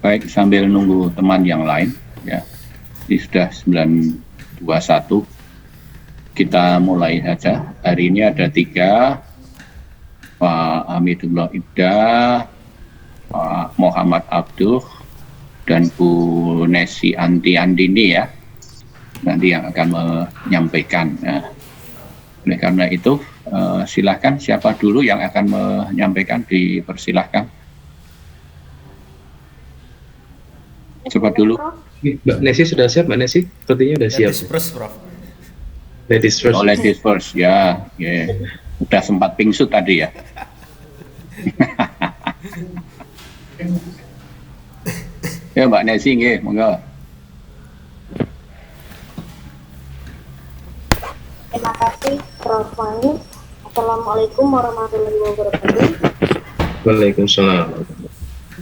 Baik, sambil nunggu teman yang lain, ya. Ini sudah 9.21. Kita mulai saja. Hari ini ada 3, Pak Hamidullah Ibda, Pak Muhammad Abduh, dan Bu Nesi Andini ya. Nanti yang akan menyampaikan. Ya. Oleh karena itu, silakan siapa dulu yang akan menyampaikan, dipersilahkan. Coba dulu. Mbak Nesi sudah siap, Mbak Nesi? Sepertinya sudah siap. Ladies first, Prof. Ladies first. Oh, ladies first, ya. Yeah. Udah sempat pingsut tadi ya. Ya, Mbak Nesi, nggih, monggo. Terima kasih, Prof. Wani. Assalamualaikum warahmatullahi wabarakatuh. Waalaikumsalam.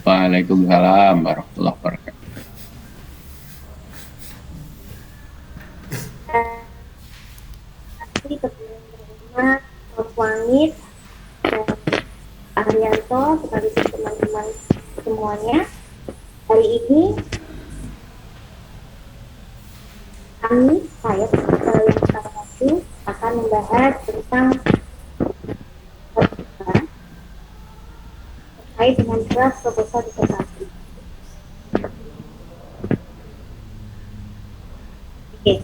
Waalaikumsalam warahmatullahi wabarakatuh. Pertama, Prof. Wani dan Pak Haryanto sekaligus teman-teman semuanya. Hari ini saya yang pertama akan membahas tentang terkait dengan draft proposal disertasi. Oke.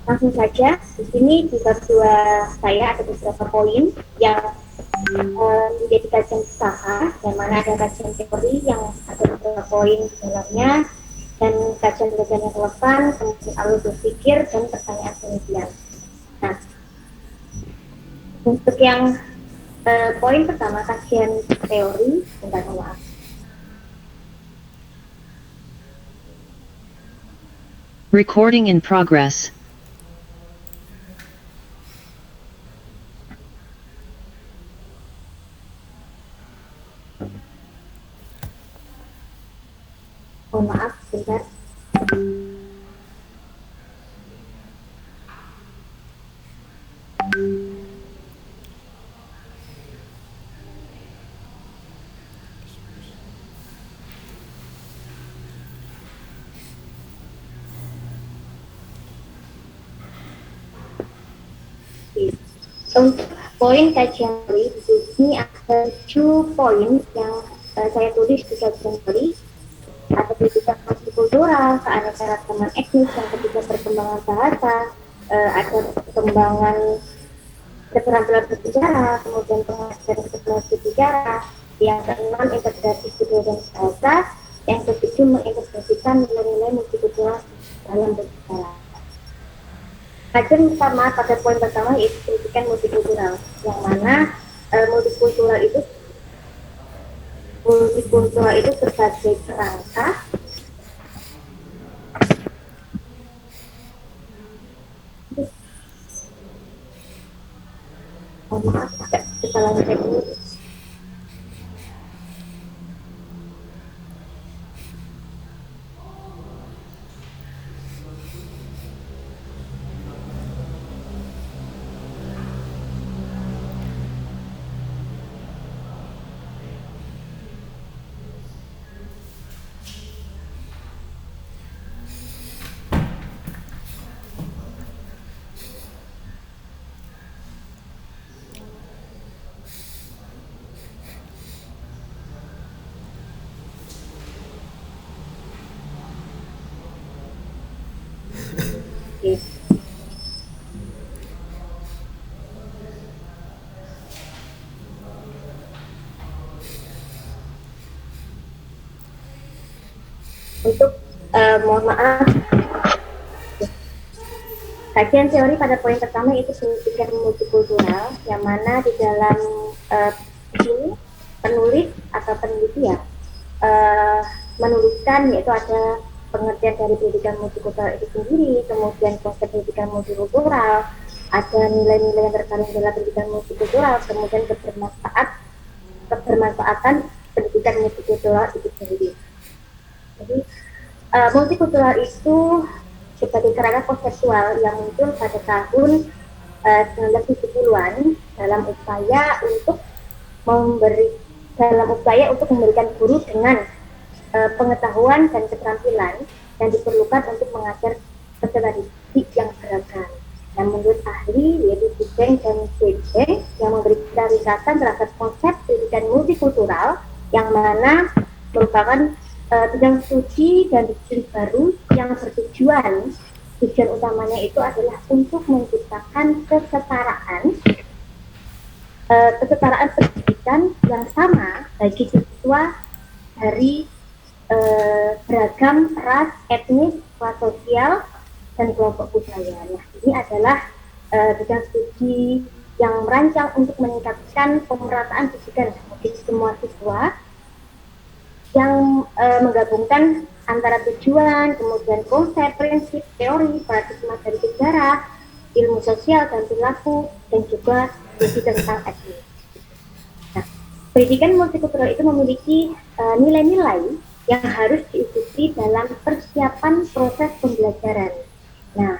Langsung saja, di sini di bab 2 saya ada beberapa poin yang menjadi kajian usaha, yang mana ada kajian teori yang ada beberapa poin di dalamnya, dan kajian-kajian yang relevan, kemudian alur berpikir, dan pertanyaan penelitian. Nah, untuk yang poin pertama, kajian teori, bentar, maaf. Recording in progress. Mohon maaf, sebentar. Untuk poin kajian teori, di sini ada 7 poin yang saya tulis di kajian teori. Ada pendidikan multikultural, keanekaragaman etnis, yang ketiga perkembangan bahasa, ada perkembangan keterampilan berbicara, kemudian pengajaran teknologi bicara, yang keenam integrasi budaya dan bahasa, yang ketujuh mengintegrasikan nilai-nilai multikultural dalam berbicara. Kajian utama pada poin pertama yaitu pendidikan multikultural, yang mana multikultural itu berbagai kerangka kesalahan teknis. Untuk mohon maaf, kajian teori pada poin pertama itu pendidikan multikultural, yang mana di dalam sini penulis atau peneliti menuliskan, yaitu ada pengertian dari pendidikan multikultural itu sendiri, kemudian konsep pendidikan multikultural, ada nilai-nilai yang terkandung dalam pendidikan multikultural, kemudian kebermanfaatan pendidikan multikultural itu sendiri. Jadi multikultural itu sebagai kerangka konseptual yang muncul pada tahun 1970-an dalam upaya untuk memberikan dalam upaya untuk memberikan guru dengan pengetahuan dan keterampilan yang diperlukan untuk mengajar peserta didik yang beragam. Nah, menurut ahli yaitu Zeng dan Zeng yang memberi risasan terhadap konsep pendidikan multikultural yang mana merupakan bidang studi dan disiplin baru yang tujuan utamanya itu adalah untuk menciptakan kesetaraan pendidikan yang sama bagi siswa dari beragam ras, etnis, kelas sosial, dan kelompok budaya. Nah, ini adalah bidang studi yang merancang untuk meningkatkan pemerataan pendidikan bagi semua siswa yang menggabungkan antara tujuan, kemudian konsep, prinsip, teori, paradigma dari sejarah, ilmu sosial dan perilaku, dan juga studi tentang etnis. Nah, pendidikan multikultural itu memiliki nilai-nilai yang harus diikuti dalam persiapan proses pembelajaran. Nah,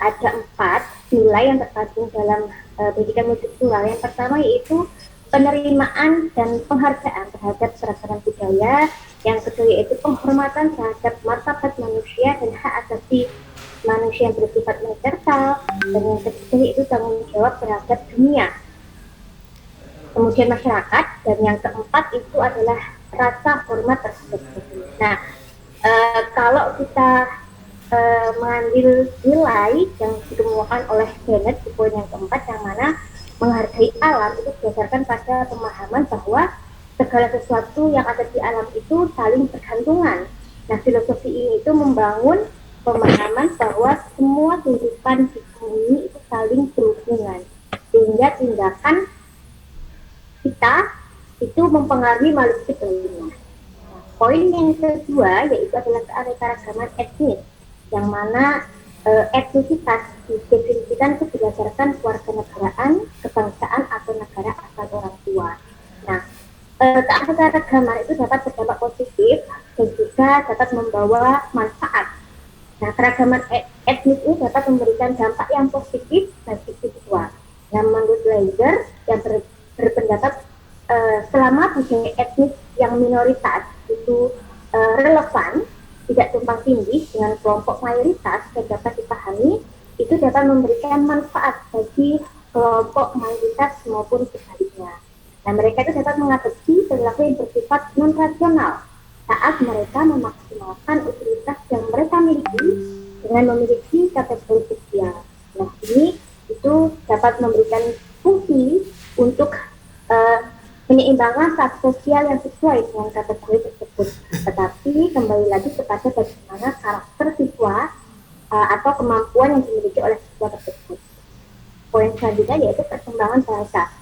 ada 4 nilai yang terkandung dalam pendidikan multikultural. Yang pertama yaitu penerimaan dan penghargaan terhadap keragaman budaya. Yang kedua yaitu penghormatan terhadap martabat manusia dan hak asasi manusia yang bersifat universal. Dan yang ketiga yaitu tanggung jawab terhadap dunia, kemudian masyarakat. Dan yang keempat itu adalah rasa hormat terhadap dunia. Nah, kalau kita mengambil nilai yang dikemukakan oleh Bennett di poin yang keempat, yang mana menghargai alam itu berdasarkan pada pemahaman bahwa segala sesuatu yang ada di alam itu saling bergantungan. Nah, filosofi ini itu membangun pemahaman bahwa semua kehidupan di bumi itu saling berhubungan, sehingga tindakan kita itu mempengaruhi makhluk hidup lainnya. Nah, poin yang kedua yaitu adalah keanekaragaman etnis, yang mana etnisitas didefinisikan itu berdasarkan kewarganegaraan, kebangsaan atau negara asal orang tua. Nah, keanekaragaman itu dapat berdampak positif dan juga dapat membawa manfaat. Nah, keragaman etnis ini dapat memberikan dampak yang positif bagi siswa. Nah, menurut Leiser yang berpendapat selama budaya etnis yang minoritas itu relevan, tidak tumpang tindih dengan kelompok mayoritas dan dapat dipahami, itu dapat memberikan manfaat bagi kelompok mayoritas maupun sebaliknya. Nah, mereka itu dapat mengadopsi perilaku yang bersifat non-rasional saat mereka memaksimalkan utilitas yang mereka miliki dengan memiliki kategori sosial. Nah, ini itu dapat memberikan fungsi untuk penyeimbangkan status sosial yang sesuai dengan kategori tersebut. Tetapi kembali lagi kepada bagaimana karakter siswa atau kemampuan yang dimiliki oleh siswa tersebut. Poin selanjutnya yaitu perkembangan bahasa.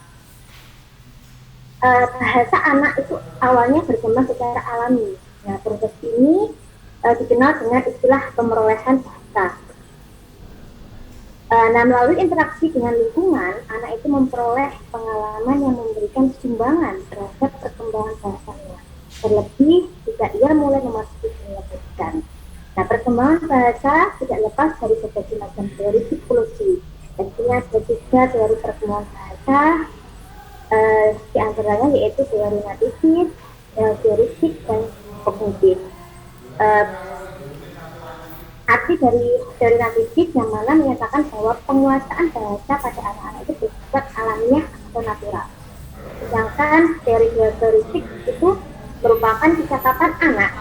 Bahasa anak itu awalnya berkembang secara alami. Nah, proses ini dikenal dengan istilah pemerolehan bahasa. Nah, melalui interaksi dengan lingkungan, anak itu memperoleh pengalaman yang memberikan sumbangan terhadap perkembangan bahasanya. Terlebih jika ia mulai memasuki dunia pendidikan. Nah, perkembangan bahasa tidak lepas dari berbagai macam teori psikologi. Tentunya ada 3 teori perkembangan bahasa, di antaranya yaitu teori nativis, teoristik, dan kognitif. Arti dari teori nativis yang mana menyatakan bahwa penguasaan bahasa pada anak-anak itu bersifat alamiah atau natural. Sedangkan teori teoristik itu merupakan kecakapan anak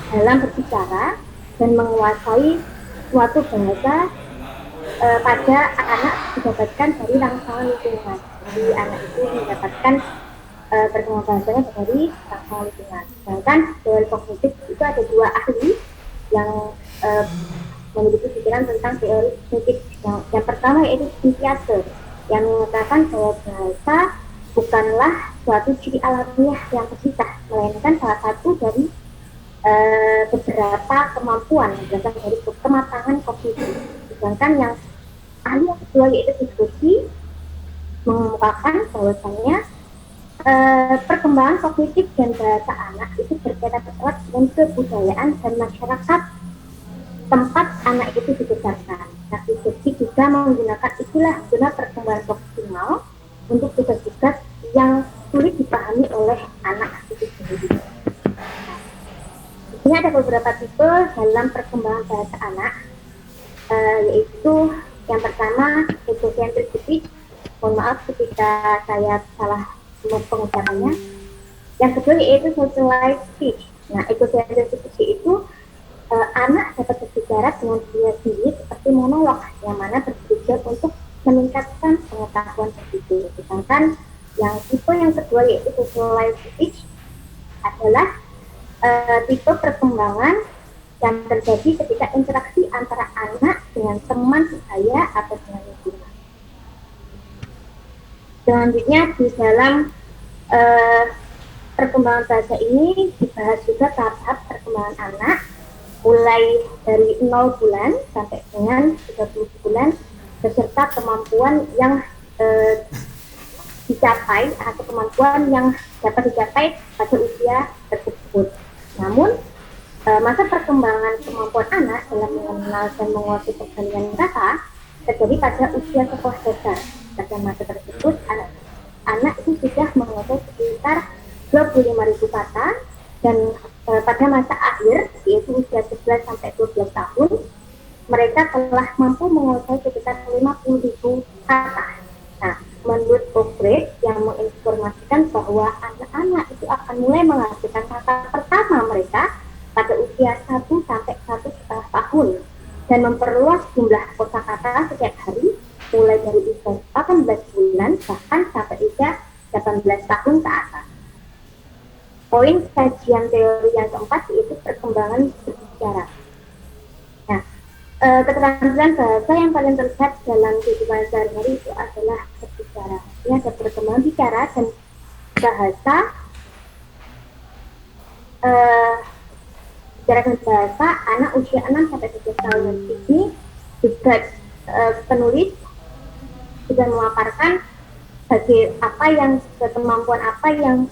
dalam berbicara dan menguasai suatu bahasa pada anak didapatkan dari rangsangan lingkungan. Jadi anak itu mendapatkan perkembangan bahasanya dari rangsangan lingkungan. Sedangkan teori kognitif itu ada 2 ahli yang memiliki pikiran tentang teori kognitif. Yang pertama yaitu Piaget yang mengatakan bahwa bahasa bukanlah suatu ciri alamiah yang terpisah, melainkan salah satu dari beberapa kemampuan yang berasal dari kematangan kognitif. Sedangkan yang ahli yang kedua yaitu Vygotsky mengemukakan bahwasanya perkembangan kognitif dan bahasa anak itu berkaitan erat dengan kebudayaan dan masyarakat tempat anak itu dibesarkan. Nah, Vygotsky juga menggunakan istilah guna perkembangan optimal untuk tugas-tugas yang sulit dipahami oleh anak itu sendiri. Ini ada beberapa tipe dalam perkembangan bahasa anak, yaitu yang pertama egocentric speech. Mohon maaf ketika saya salah pengucapannya. Yang kedua yaitu socialized speech. Nah, egocentric speech itu anak dapat berbicara dengan diri sendiri seperti monolog, yang mana bertujuan untuk meningkatkan pengetahuan berpikir. Sedangkan yang tipe yang kedua yaitu socialized speech adalah tipe perkembangan yang terjadi ketika interaksi antara anak dengan teman sebaya atau dengan lingkungan. Selanjutnya di dalam perkembangan bahasa ini dibahas juga tahap perkembangan anak mulai dari 0 bulan sampai dengan 30 bulan beserta kemampuan yang dicapai atau kemampuan yang dapat dicapai pada usia tersebut. Namun masa perkembangan kemampuan anak dalam mengenal dan menguasai perbandingan kata terjadi pada usia sekolah dasar. Pada masa tersebut anak itu sudah menguasai sekitar 25.000 kata dan pada masa akhir yaitu usia 11 sampai 12 tahun mereka telah mampu menguasai sekitar 50.000 kata. Nah, menurut Progress yang menginformasikan bahwa anak-anak itu akan mulai menghasilkan kata pertama mereka pada usia 1 sampai 1,5 tahun dan memperluas jumlah kosakata setiap hari mulai dari usia 18 bulan bahkan sampai usia 18 tahun ke atas. Poin kajian teori yang keempat yaitu perkembangan berbicara. Nah, keterampilan bahasa yang paling terlihat dalam kehidupan sehari-hari itu adalah berbicara. Ini ada perkembangan bicara dan bahasa. Bicara dan bahasa anak usia 6 sampai 7 tahun ini juga penulis sudah memaparkan kemampuan apa yang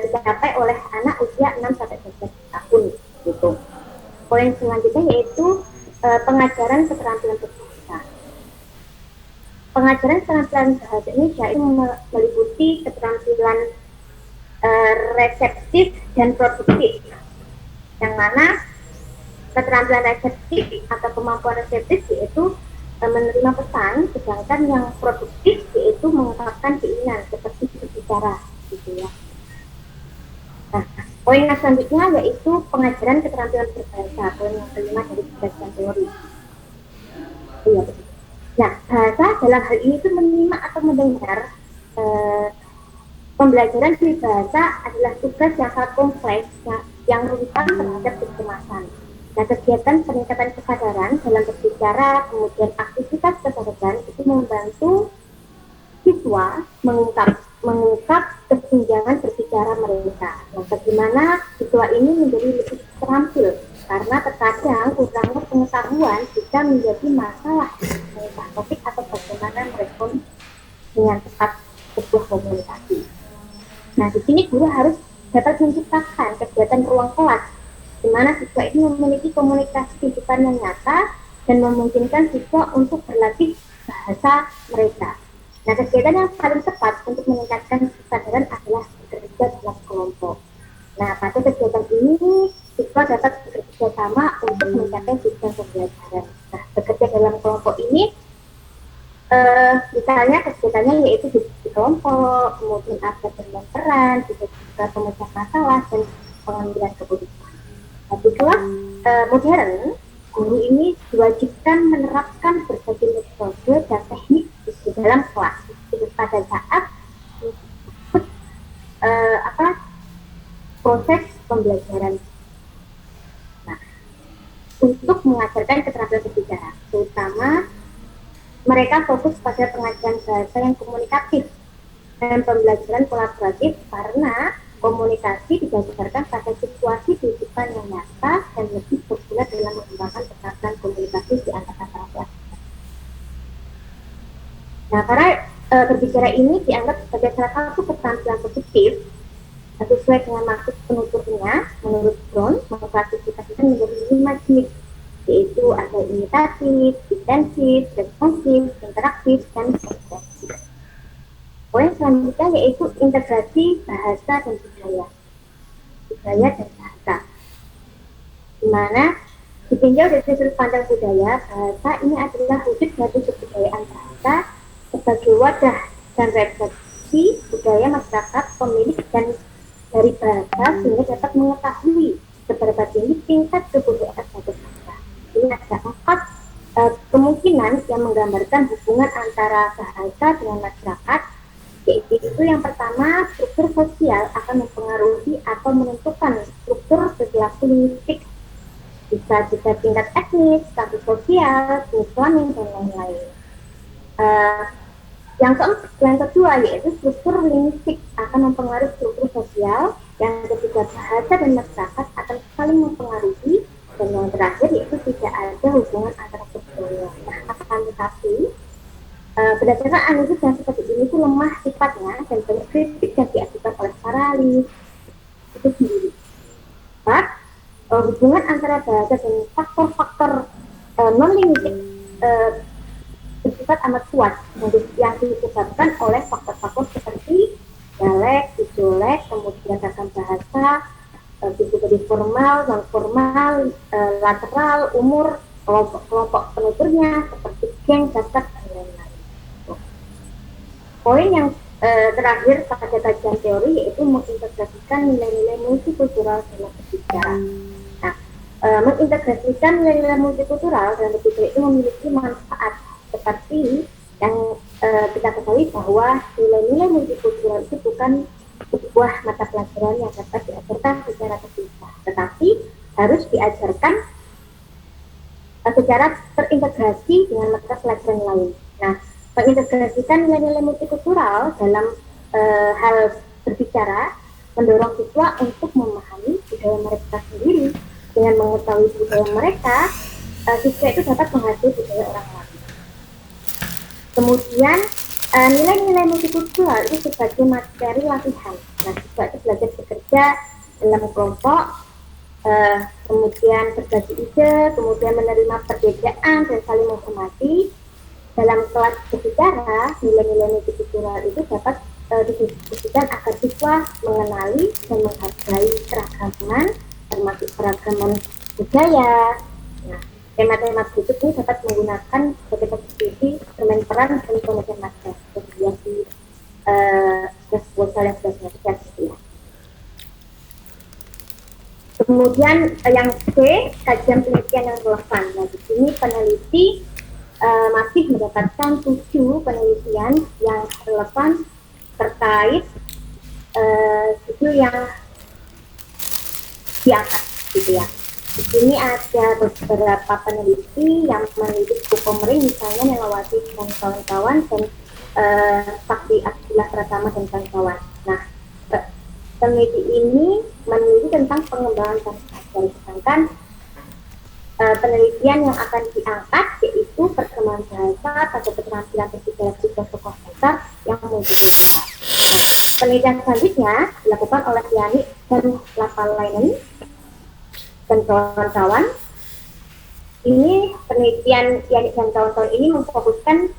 dicapai oleh anak usia 6 sampai 12 tahun gitu. Poin selanjutnya yaitu pengajaran keterampilan berbahasa. Pengajaran keterampilan bahasa Indonesia itu meliputi keterampilan reseptif dan produktif. Yang mana keterampilan reseptif atau kemampuan reseptif yaitu menerima pesan, sedangkan yang produktif yaitu mengungkapkan keinginan seperti berbicara gitu ya. Nah, poin yang selanjutnya yaitu pengajaran keterampilan berbahasa, poin yang kelima dari kajian teori. Nah, bahasa dalam hal ini itu menyimak atau mendengar. Pembelajaran di bahasa adalah tugas yang sangat kompleks yang rentan terhadap kecemasan. Nah, kegiatan peningkatan kesadaran dalam berbicara, kemudian aktivitas kesadaran itu membantu siswa mengungkap kesenjangan berbicara mereka. Nah, bagaimana siswa ini menjadi lebih terampil karena terkadang kurangnya pengetahuan bisa menjadi masalah mengubah topik atau bagaimana merespon dengan tepat sebuah komunikasi. Nah, di sini guru harus dapat menciptakan kegiatan ruang kelas di mana siswa ini memiliki komunikasi kehidupan yang nyata dan memungkinkan siswa untuk berlatih bahasa mereka. Nah, kegiatan yang paling tepat untuk meningkatkan kesadaran adalah bekerja dalam kelompok. Nah, pada kegiatan ini siswa dapat bekerja sama untuk mencapai tujuan pembelajaran. Nah, bekerja dalam kelompok ini misalnya kegiatannya yaitu di kelompok, kemudian ada bermain peran, juga pemecah masalah dan pengambilan keputusan. Nah, di kelas modern, guru ini diwajibkan menerapkan berbagai metode dan teknik di dalam kelas pada saat proses pembelajaran. Nah, untuk mengajarkan keterampilan berbicara, terutama mereka fokus pada pengajaran bahasa yang komunikatif dan pembelajaran kolaboratif karena komunikasi didasarkan pada situasi kehidupan yang nyata dan lebih berguna dalam mengembangkan keterampilan komunikasi di antara para pelajar. Nah, para berbicara ini dianggap sebagai salah satu keterampilan positif sesuai dengan maksud penuturnya. Menurut Brown, mengklasifikasikan menjadi 5 jenis, yaitu ada imitatif, intensif, responsif, interaktif, dan ekspresif. Poin selanjutnya yaitu integrasi bahasa dan budaya dan bahasa, di mana ditinjau dari sudut pandang budaya, bahasa ini adalah wujud dari kebudayaan bahasa sebagai wadah dan refleksi budaya masyarakat pemilik dan dari bahasa, sehingga dapat mengetahui seberapa tinggi tingkat kebudayaan satu bangsa. Ini ada 4 kemungkinan yang menggambarkan hubungan antara bahasa dengan masyarakat, yaitu yang pertama, struktur sosial akan mempengaruhi atau menentukan struktur perilaku linguistik, bisa juga tingkat etnis, status sosial, jenis kelamin, dan lain-lain. Yang kedua yaitu struktur linguistik akan mempengaruhi struktur sosial, yang ketiga bahasa dan masyarakat akan saling mempengaruhi, dan yang terakhir yaitu tidak ada hubungan antara keduanya. Nah, akan tetapi berdasarkan analisis yang seperti ini itu lemah sifatnya dan banyak kritik yang diajukan oleh para linguis itu sendiri. Hubungan antara bahasa dan faktor-faktor non-linguistik bersifat amat kuat yang disebabkan oleh faktor-faktor seperti dialek, dialek, kemudian ragam bahasa, bisa dari formal, non-formal, lateral, umur, kelompok penuturnya seperti geng, dasar, dan lain-lain. Poin yang terakhir pada kajian teori yaitu mengintegrasikan nilai-nilai multikultural dalam berbicara. Nah, mengintegrasikan nilai-nilai multikultural dalam berbicara itu memiliki manfaat seperti yang kita ketahui bahwa nilai-nilai multikultural itu bukan sebuah mata pelajaran yang dapat diajarkan secara terpisah, tetapi harus diajarkan secara terintegrasi dengan mata pelajaran lain. Nah, mengintegrasikan nilai-nilai multikultural dalam hal berbicara mendorong siswa untuk memahami budaya mereka sendiri. Dengan mengetahui budaya mereka, siswa itu dapat menghargai budaya orang lain. Kemudian nilai-nilai multikultural itu sebagai materi latihan. Nah, siswa itu belajar bekerja dalam kelompok, kemudian berbagi ide, kemudian menerima perbedaan dan saling menghormati. Dalam kelas berbicara, nilai-nilai multikultural itu dapat didiskusikan agar siswa mengenali dan menghargai keragaman, termasuk keragaman budaya. Nah, tema-tema berikut ini dapat menggunakan sebagai diskusi, bermain peran dan kemudian naskah berhiasi proposal yang sudah dilakukan. Kemudian yang C, kajian penelitian yang relevan. Nah, di sini peneliti masih mendapatkan 7 penelitian yang relevan terkait judul yang diangkat, gitu ya. Di sini ada beberapa peneliti yang meneliti Kukomering, misalnya Melawati dan kawan-kawan, dan Sakti Abdullah Pratama dan kawan-kawan. Nah, peneliti ini meneliti tentang pengembangan bahasa, sedangkan penelitian yang akan diangkat yaitu perkembangan bahasa pada keterampilan berbicara siswa sekolah dasar yang multikultural. Penelitian selanjutnya dilakukan oleh Yani dan Lapalainen dan kawan-kawan. Ini penelitian Yani dan kawan-kawan ini memfokuskan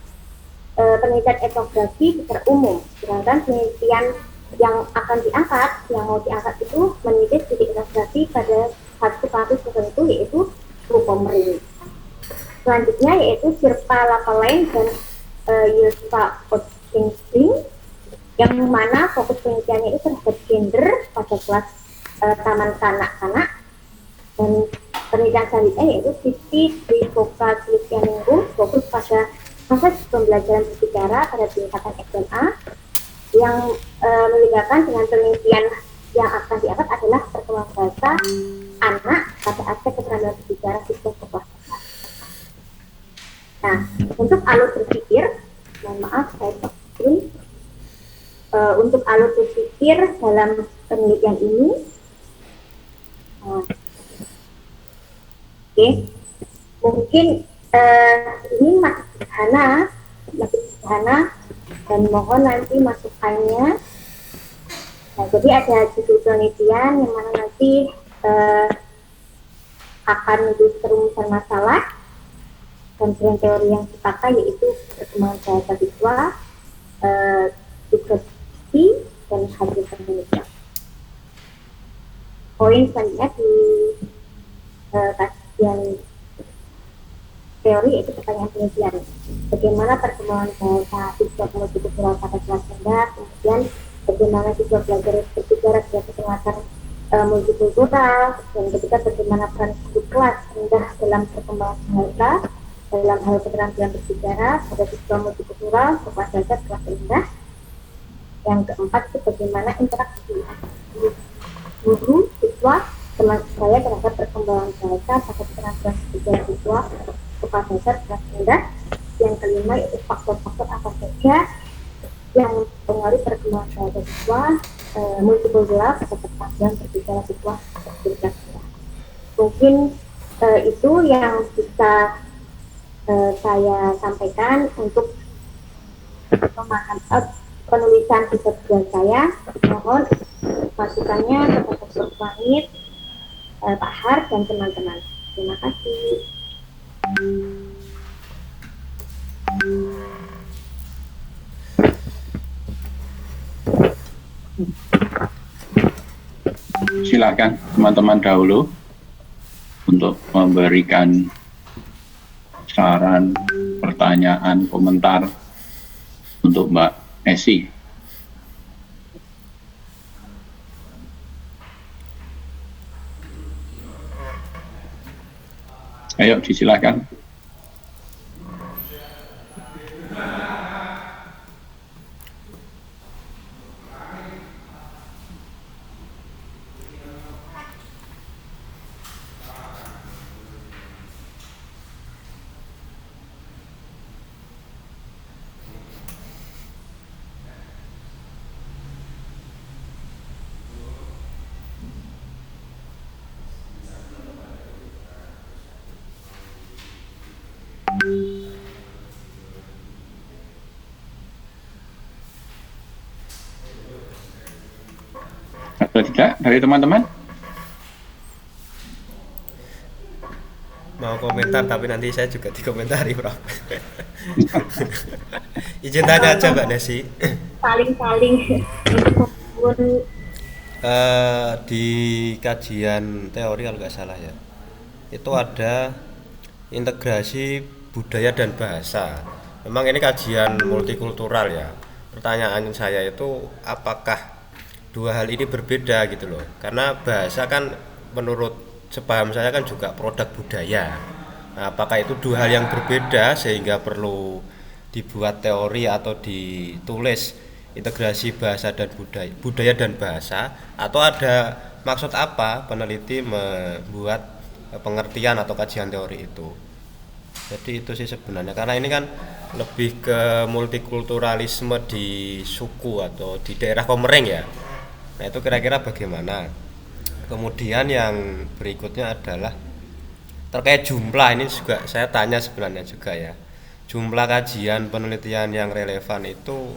penelitian etnografi secara umum, sedangkan penelitian yang akan diangkat, yang mau diangkat itu meneliti studi etnografi pada satu kasus tertentu yaitu Kukomering. Selanjutnya yaitu Sirpa Lapalainen dan Yusfa Otsingling, yang mana fokus penelitiannya itu terhadap gender pada kelas taman kanak-kanak. Dan penelitian selanjutnya yaitu Siti Trivoka Sulistyaningrum, fokus pada proses pembelajaran berbicara pada tingkatan SMA, yang melibatkan dengan penelitian yang akan diangkat adalah perkembangan bahasa anak pada aspek keterampilan berbicara siswa sekolah dasar. Nah, untuk alur berpikir, mohon maaf saya stopin. Untuk alur berpikir dalam penelitian ini, mungkin ini masih sederhana, dan mohon nanti masukannya. Nah, jadi ada judul penelitian yang mana nanti akan menjadi perumusan masalah, dan teori yang dipakai yaitu perkembangan bahasa siswa, deskripsi dan hasil penelitian. Poin selanjutnya di kajian teori itu pertanyaan penelitian. Bagaimana perkembangan bahasa siswa multikultural pada kelas rendah, kemudian bagaimana siswa belajar berbicara dengan kesempatan multikultural, dan ketiga bagaimana peran guru kelas rendah dalam perkembangan bahasa dalam hal keterampilan berbicara pada siswa multikultural kelas belajar kelas rendah. Yang keempat itu bagaimana interaksi guru, siswa, teman saya terhadap perkembangan bahasa pada keterampilan berbicara siswa kelas belajar kelas rendah. Yang kelima itu faktor-faktor apa saja yang mempengaruhi perkembangan bahasa siswa multikultural pada keterampilan berbicara siswa kelas rendah. Mungkin itu yang bisa saya sampaikan untuk memahami penulisan tugas saya. Mohon masukannya kepada Profesor Wahid, Pak Har, dan teman-teman. Terima kasih. Silakan teman-teman dahulu untuk memberikan saran, pertanyaan, komentar untuk Mbak Nesi. Ayo, disilakan. Atau tidak dari teman-teman? Mau komentar tapi nanti saya juga dikomentari, Prof. Izin tanya aja Mbak Nesi. Saling-saling Di kajian teori kalau nggak salah ya, itu ada integrasi budaya dan bahasa. Memang ini kajian multikultural ya. Pertanyaan saya itu apakah dua hal ini berbeda gitu loh? Karena bahasa kan menurut sepaham saya kan juga produk budaya. Nah, apakah itu dua hal yang berbeda sehingga perlu dibuat teori atau ditulis integrasi bahasa dan budaya dan bahasa, atau ada maksud apa peneliti membuat pengertian atau kajian teori itu? Jadi itu sih sebenarnya, karena ini kan lebih ke multikulturalisme di suku atau di daerah Komering ya. Nah itu kira-kira bagaimana? Kemudian yang berikutnya adalah terkait jumlah, ini juga saya tanya sebenarnya juga ya. Jumlah kajian penelitian yang relevan itu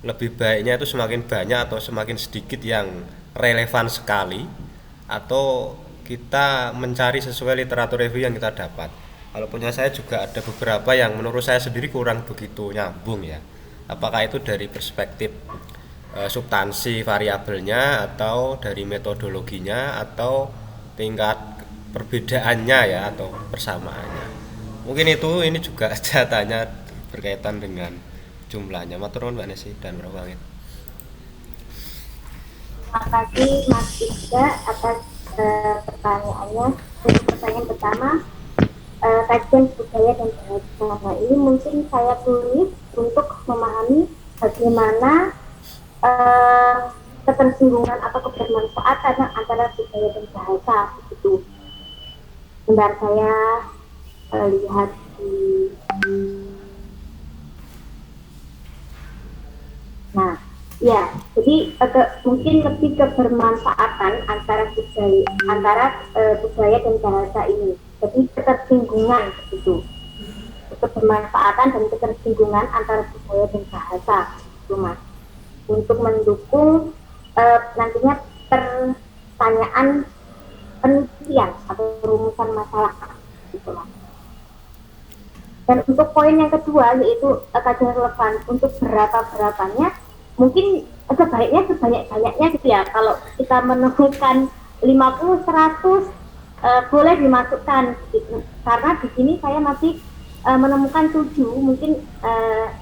lebih baiknya itu semakin banyak atau semakin sedikit yang relevan sekali, atau kita mencari sesuai literatur review yang kita dapat. Kalau punya saya juga ada beberapa yang menurut saya sendiri kurang begitu nyambung ya. Apakah itu dari perspektif substansi variabelnya, atau dari metodologinya, atau tingkat perbedaannya ya, atau persamaannya. Mungkin itu, ini juga saya tanya berkaitan dengan jumlahnya. Matur nuwun Mbak Nesi dan Prof. Wahid. Terima kasih Mas Iqbal atas pertanyaannya. Untuk pertanyaan pertama, kajian budaya dan bahasa ini mungkin saya tulis untuk memahami bagaimana ketersinggungan atau kebermanfaatan antara budaya dan bahasa itu. Bentar saya lihat di. Nah, ya, jadi mungkin lebih kebermanfaatan antara budaya dan bahasa ini. Jadi ketersinggungan itu, kebermanfaatan dan ketersinggungan antara budaya dan bahasa, itu Mas. Untuk mendukung nantinya pertanyaan penelitian atau rumusan masalah, gitu Mas. Dan untuk poin yang kedua yaitu kajian relevan, untuk berapanya mungkin sebaiknya sebanyak-banyaknya gitu ya. Kalau kita menemukan 50, 100 boleh dimasukkan gitu. Karena di sini saya masih menemukan 7, mungkin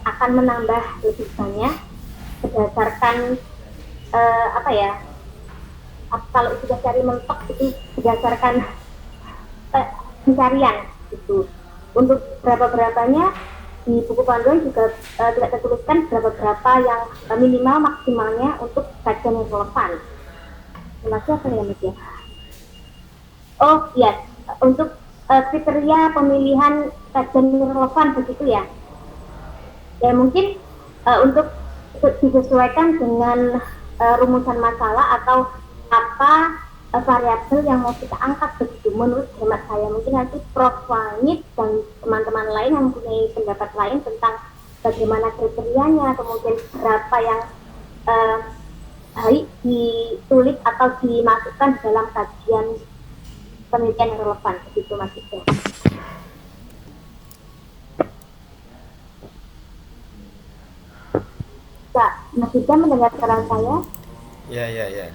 akan menambah lebih banyak berdasarkan apa ya? Kalau sudah cari mentok itu berdasarkan pencarian gitu. Untuk berapa-berapanya di buku panduan juga tidak tertuliskan berapa-berapa yang minimal maksimalnya untuk kajian yang relevan. Maksudnya apa ya Mas ya? Oh iya, untuk kriteria pemilihan kajian yang relevan begitu ya. Ya mungkin untuk disesuaikan dengan rumusan masalah atau apa variabel yang mau kita angkat begitu. Menurut hemat saya, mungkin nanti Prof. Wangit dan teman-teman lain yang mempunyai pendapat lain tentang bagaimana kriterianya, kemudian berapa yang baik ditulis atau dimasukkan dalam kajian penelitian yang relevan begitu Mas Ida. Ya, Mas Ida mendengar saran saya? Ya.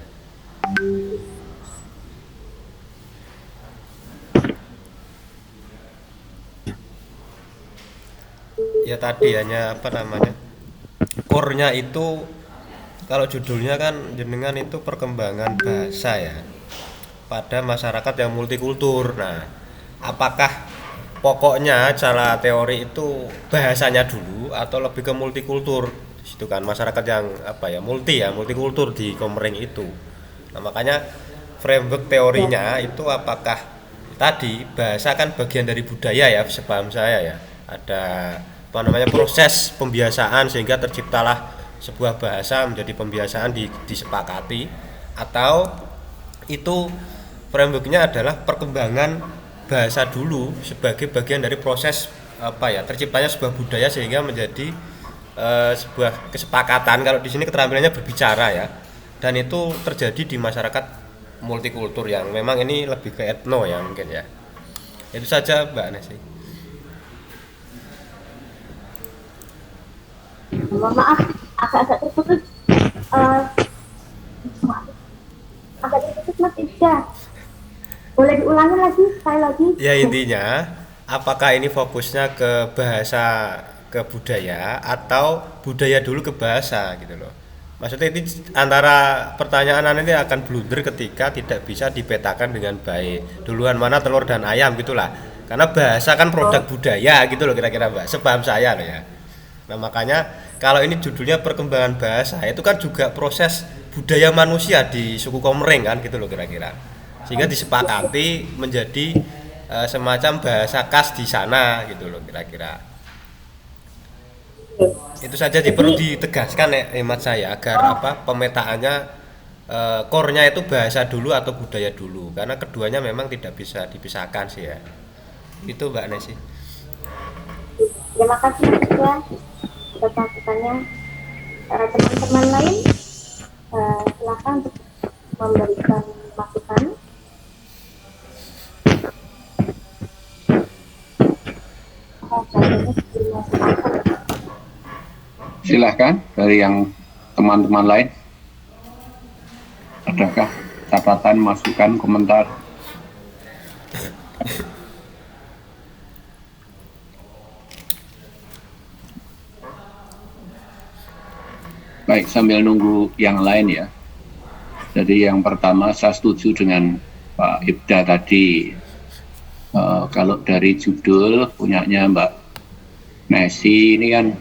Ya tadi hanya apa namanya, core-nya itu kalau judulnya kan jenengan itu perkembangan bahasa ya pada masyarakat yang multikultur. Nah, apakah pokoknya cara teori itu bahasanya dulu atau lebih ke multikultur? Itu kan masyarakat yang apa ya, multikultur di Komering itu. Nah, makanya framework teorinya itu apakah tadi bahasa kan bagian dari budaya ya, sepaham saya ya. Ada apa namanya, proses pembiasaan sehingga terciptalah sebuah bahasa menjadi pembiasaan disepakati, atau itu frameworknya adalah perkembangan bahasa dulu sebagai bagian dari proses apa ya, terciptanya sebuah budaya sehingga menjadi sebuah kesepakatan. Kalau di sini keterampilannya berbicara ya, dan itu terjadi di masyarakat multikultur yang memang ini lebih ke etno ya mungkin ya. Itu saja Mbak Nesi. Mohon maaf, agak terputus. Agak terputus Mas Ida. Boleh diulangi lagi, sekali lagi? Ya intinya, apakah ini fokusnya ke bahasa ke budaya atau budaya dulu ke bahasa gitu loh. Maksudnya ini antara pertanyaan nanti akan blunder ketika tidak bisa dipetakan dengan baik. Duluan mana telur dan ayam gitulah. Karena bahasa kan produk budaya gitu loh kira-kira Mbak. Sepaham saya loh ya. Nah makanya kalau ini judulnya perkembangan bahasa, itu kan juga proses budaya manusia di suku Komering kan gitu loh kira-kira. Sehingga disepakati menjadi semacam bahasa khas di sana gitu loh kira-kira. Itu saja perlu ditegaskan ya hemat saya agar apa pemetaannya core-nya itu bahasa dulu atau budaya dulu, karena keduanya memang tidak bisa dipisahkan sih ya. Itu Mbak Nesi. Terima kasih ya atas masukannya. Teman-teman lain silakan untuk memberikan masukan. Silahkan dari yang teman-teman lain. Adakah catatan, masukan, komentar? Baik, sambil nunggu yang lain ya. Jadi yang pertama saya setuju dengan Pak Ibda tadi. Kalau dari judul punyanya Mbak Nesi ini kan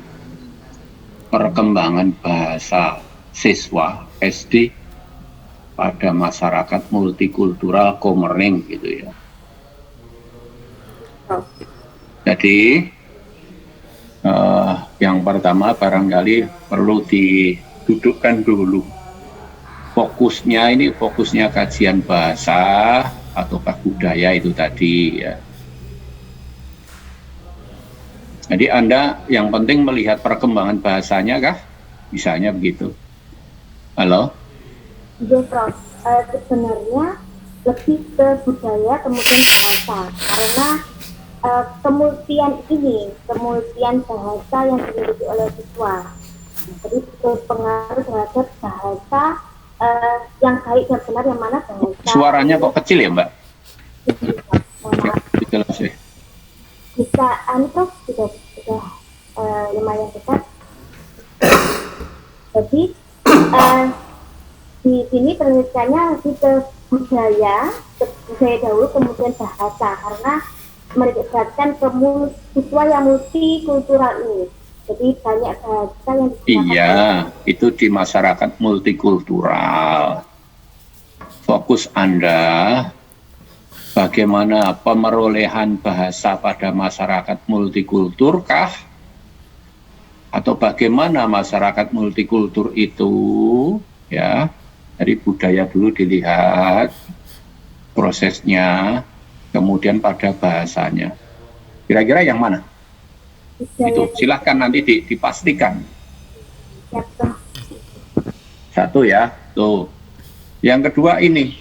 perkembangan bahasa siswa SD pada masyarakat multikultural Komering gitu ya. Jadi yang pertama barangkali perlu didudukkan dulu fokusnya, ini fokusnya kajian bahasa ataukah budaya itu tadi ya. Jadi Anda yang penting melihat perkembangan bahasanya kah? Misalnya begitu. Halo? Iya Prof, sebenarnya lebih ke budaya kemudian bahasa, karena kemultian bahasa yang dimiliki oleh siswa Jadi berpengaruh terhadap bahasa yang baik dan benar yang mana bahasa. Suaranya kok kecil ya Mbak? Mohon maaf. Jelas ya. Bisa Prof sudah lumayan dekat. Jadi di sini penelitiannya lebih ke budaya dahulu kemudian bahasa, karena melibatkan siswa yang multikultural ini. Jadi banyak bahasa yang Iya, itu di masyarakat multikultural. Fokus Anda bagaimana pemerolehan bahasa pada masyarakat multikultur kah? Atau bagaimana masyarakat multikultur itu, ya, dari budaya dulu dilihat prosesnya, kemudian pada bahasanya. Kira-kira yang mana? Itu silahkan nanti dipastikan. Satu ya, tuh. Yang kedua ini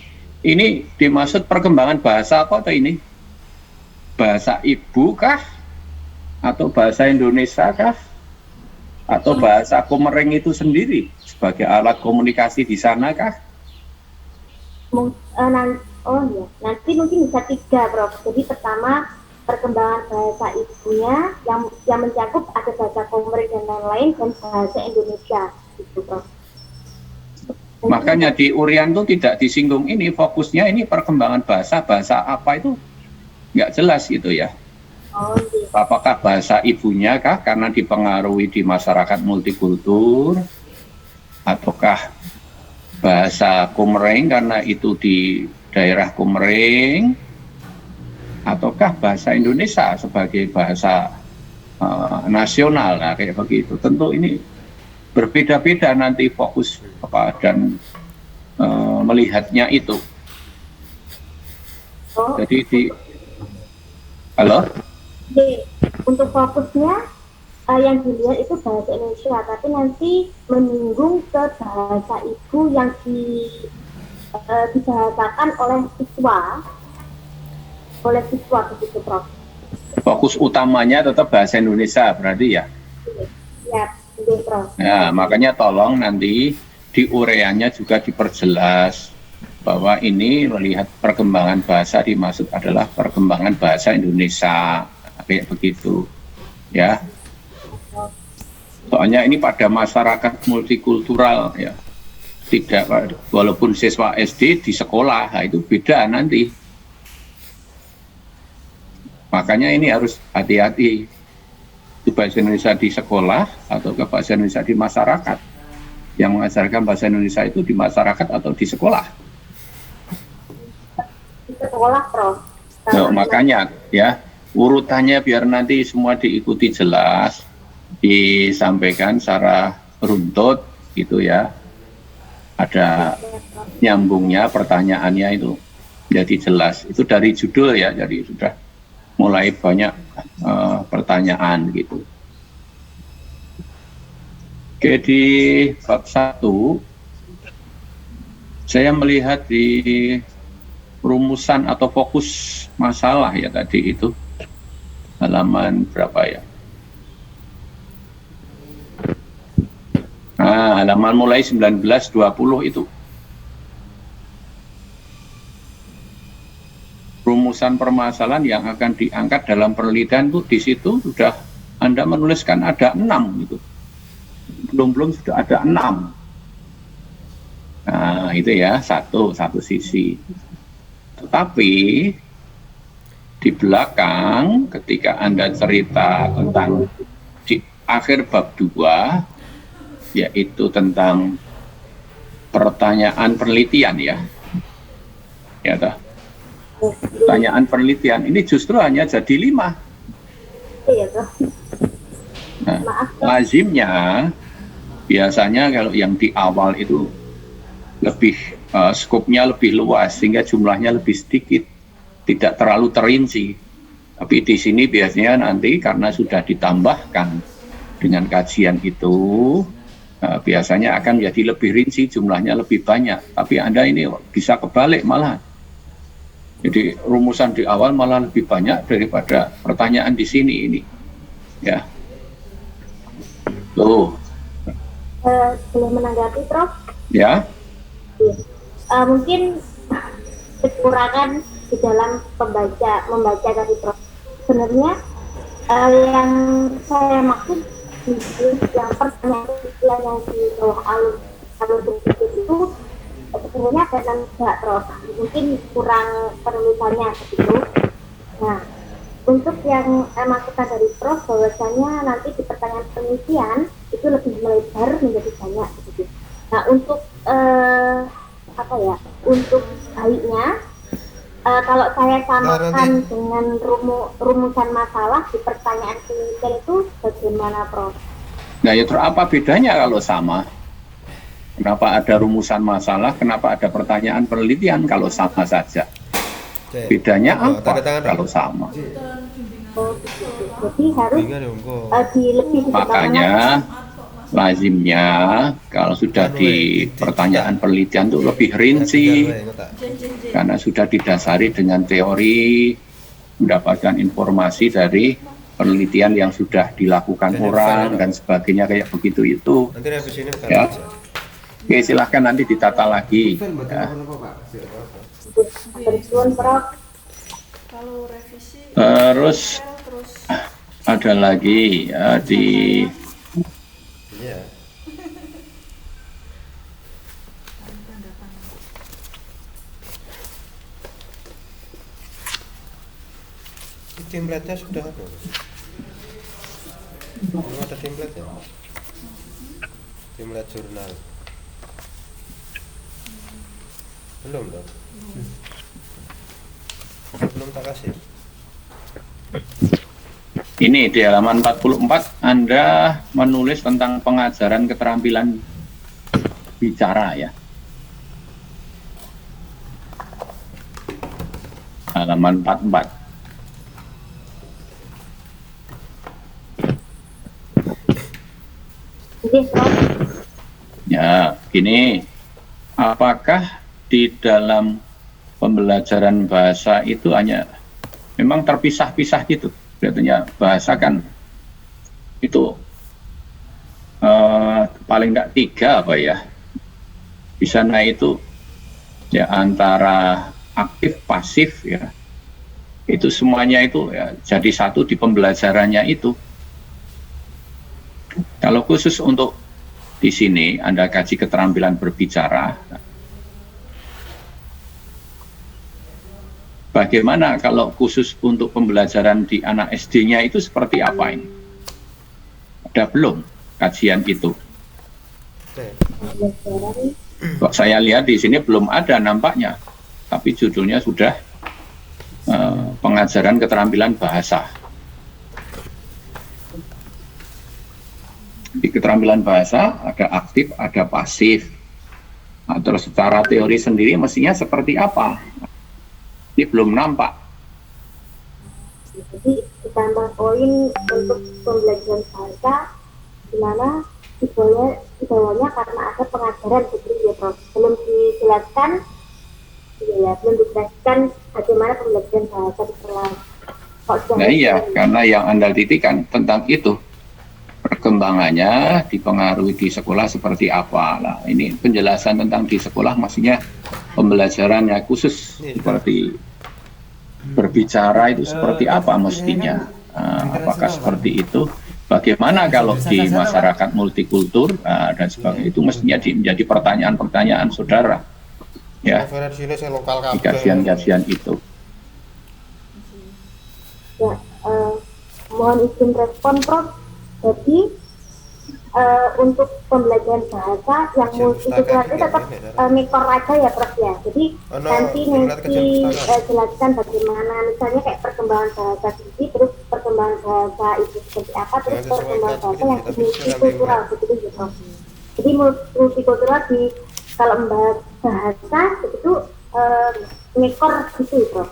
dimaksud perkembangan bahasa apa atau ini? Bahasa ibu kah? Atau bahasa Indonesia kah? Atau bahasa Komering itu sendiri sebagai alat komunikasi di sana kah? Nanti mungkin bisa 3, Prof. Jadi pertama perkembangan bahasa ibunya yang mencakup ada bahasa Komering dan lain-lain, dan bahasa Indonesia gitu, Prof. Makanya di Urian tuh tidak disinggung ini, fokusnya ini perkembangan bahasa apa itu nggak jelas gitu ya. Apakah bahasa ibunya kah karena dipengaruhi di masyarakat multikultur, ataukah bahasa Komering karena itu di daerah Komering, ataukah bahasa Indonesia sebagai bahasa nasional, nah, kayak begitu. Tentu ini berbeda-beda nanti fokus dan melihatnya itu. Jadi halo? Untuk fokusnya yang dilihat itu bahasa Indonesia, tapi nanti menyinggung ke bahasa ibu yang dibahasakan oleh siswa begitu, Prof. Fokus utamanya tetap bahasa Indonesia berarti ya? Ya, Prof. Nah, makanya tolong nanti di ureannya juga diperjelas bahwa ini melihat perkembangan bahasa dimaksud adalah perkembangan bahasa Indonesia, kayak begitu ya. Soalnya ini pada masyarakat multikultural ya, tidak, walaupun siswa SD di sekolah, nah itu beda nanti. Makanya ini harus hati-hati, itu bahasa Indonesia di sekolah atau ke bahasa Indonesia di masyarakat. Yang mengajarkan bahasa Indonesia itu di masyarakat atau di sekolah? Di sekolah, Prof. Nah, makanya ya urutannya biar nanti semua diikuti jelas, disampaikan secara runtut gitu ya, ada nyambungnya pertanyaannya itu jadi jelas. Itu dari judul ya, jadi sudah mulai banyak pertanyaan gitu. Oke, di bab 1 saya melihat di rumusan atau fokus masalah ya tadi itu halaman berapa ya? Nah, halaman mulai 19-20 itu. Rumusan permasalahan yang akan diangkat dalam penelitian itu di situ sudah Anda menuliskan ada 6 gitu. Belum sudah ada 6. Nah, itu ya satu sisi. Tetapi di belakang ketika Anda cerita tentang di akhir bab 2 yaitu tentang pertanyaan penelitian ya. Ya toh. Pertanyaan penelitian ini justru hanya jadi 5. Iya toh. Nah, lazimnya biasanya kalau yang di awal itu lebih skopnya lebih luas sehingga jumlahnya lebih sedikit, tidak terlalu terinci. Tapi di sini biasanya nanti karena sudah ditambahkan dengan kajian itu biasanya akan jadi lebih rinci, jumlahnya lebih banyak. Tapi Anda ini bisa kebalik malah. Jadi rumusan di awal malah lebih banyak daripada pertanyaan di sini ini. Ya. Tuh. boleh menanggapi Prof? Ya, Mungkin kekurangan di dalam membaca tadi Prof. Sebenarnya yang saya maksud yang pertanyaan yang di bawah alur berpikir itu sebenarnya ada enggak Prof? Mungkin kurang penulisannya begitu. Nah, untuk yang masukan dari Prof bahwasanya nanti di pertanyaan penelitian itu lebih melebar menjadi banyak begitu. Nah, untuk untuk baiknya kalau saya samakan dengan rumusan masalah di pertanyaan penelitian itu bagaimana Prof? nah itu apa bedanya kalau sama? Kenapa ada rumusan masalah, kenapa ada pertanyaan penelitian kalau sama saja? Bedanya apa kalau sama? Jadi harus lebih Makanya lazimnya kalau sudah di pertanyaan penelitian itu lebih rinci karena sudah didasari dengan teori, mendapatkan informasi dari penelitian yang sudah dilakukan orang dan sebagainya kayak begitu itu. Nanti revisi ini bukan Ya. aja. Oke, silahkan nanti ditata lagi. Ya. bersuun Prof. Kalau revisi Terus terus ada lagi ya, di Iya. Template-nya sudah ada. Belum ada template ya? Template jurnal. Belum dong. Belum tak kasih. ini di halaman 44 Anda menulis tentang pengajaran keterampilan bicara ya. Halaman 44. Jadi Prof, Ya, gini, apakah di dalam pembelajaran bahasa itu hanya memang terpisah-pisah gitu? Kelihatannya bahasa kan itu paling tidak 3 apa ya? Di sana itu ya antara aktif pasif ya. Itu semuanya itu ya jadi satu di pembelajarannya itu. Kalau khusus untuk di sini Anda kaji keterampilan berbicara, bagaimana kalau khusus untuk pembelajaran di anak SD-nya itu seperti apa ini? Ada belum kajian itu? Kok saya lihat di sini belum ada nampaknya, tapi judulnya sudah pengajaran keterampilan bahasa. Di keterampilan bahasa ada aktif, ada pasif. Nah, terus secara teori sendiri mestinya seperti apa? Ini belum nampak. jadi ditambah poin untuk pembelajaran bahasa di mana di bawahnya karena ada pengajaran begitu ya Prof. Belum dijelaskan bagaimana pembelajaran bahasa diperlakukan. Nah iya, karena yang Anda titikkan tentang itu, perkembangannya dipengaruhi di sekolah seperti apa. Nah, ini penjelasan tentang di sekolah maksudnya pembelajarannya khusus seperti berbicara itu seperti apa mestinya. Apakah seperti itu? Bagaimana kalau di masyarakat multikultur dan sebagainya, itu mestinya menjadi pertanyaan-pertanyaan saudara ya di kajian-kajian itu. Ya, mohon izin respon Prof. Jadi untuk pembelajaran bahasa yang multikultural itu tetap mikor aja ya Prof ya. Jadi nanti jelaskan bagaimana misalnya kayak perkembangan bahasa sendiri, terus perkembangan bahasa itu seperti apa, terus perkembangan bahasa yang multikultural begitu ya Prof. Jadi multikultural kalau membahas bahasa itu mikor gitu ya Prof.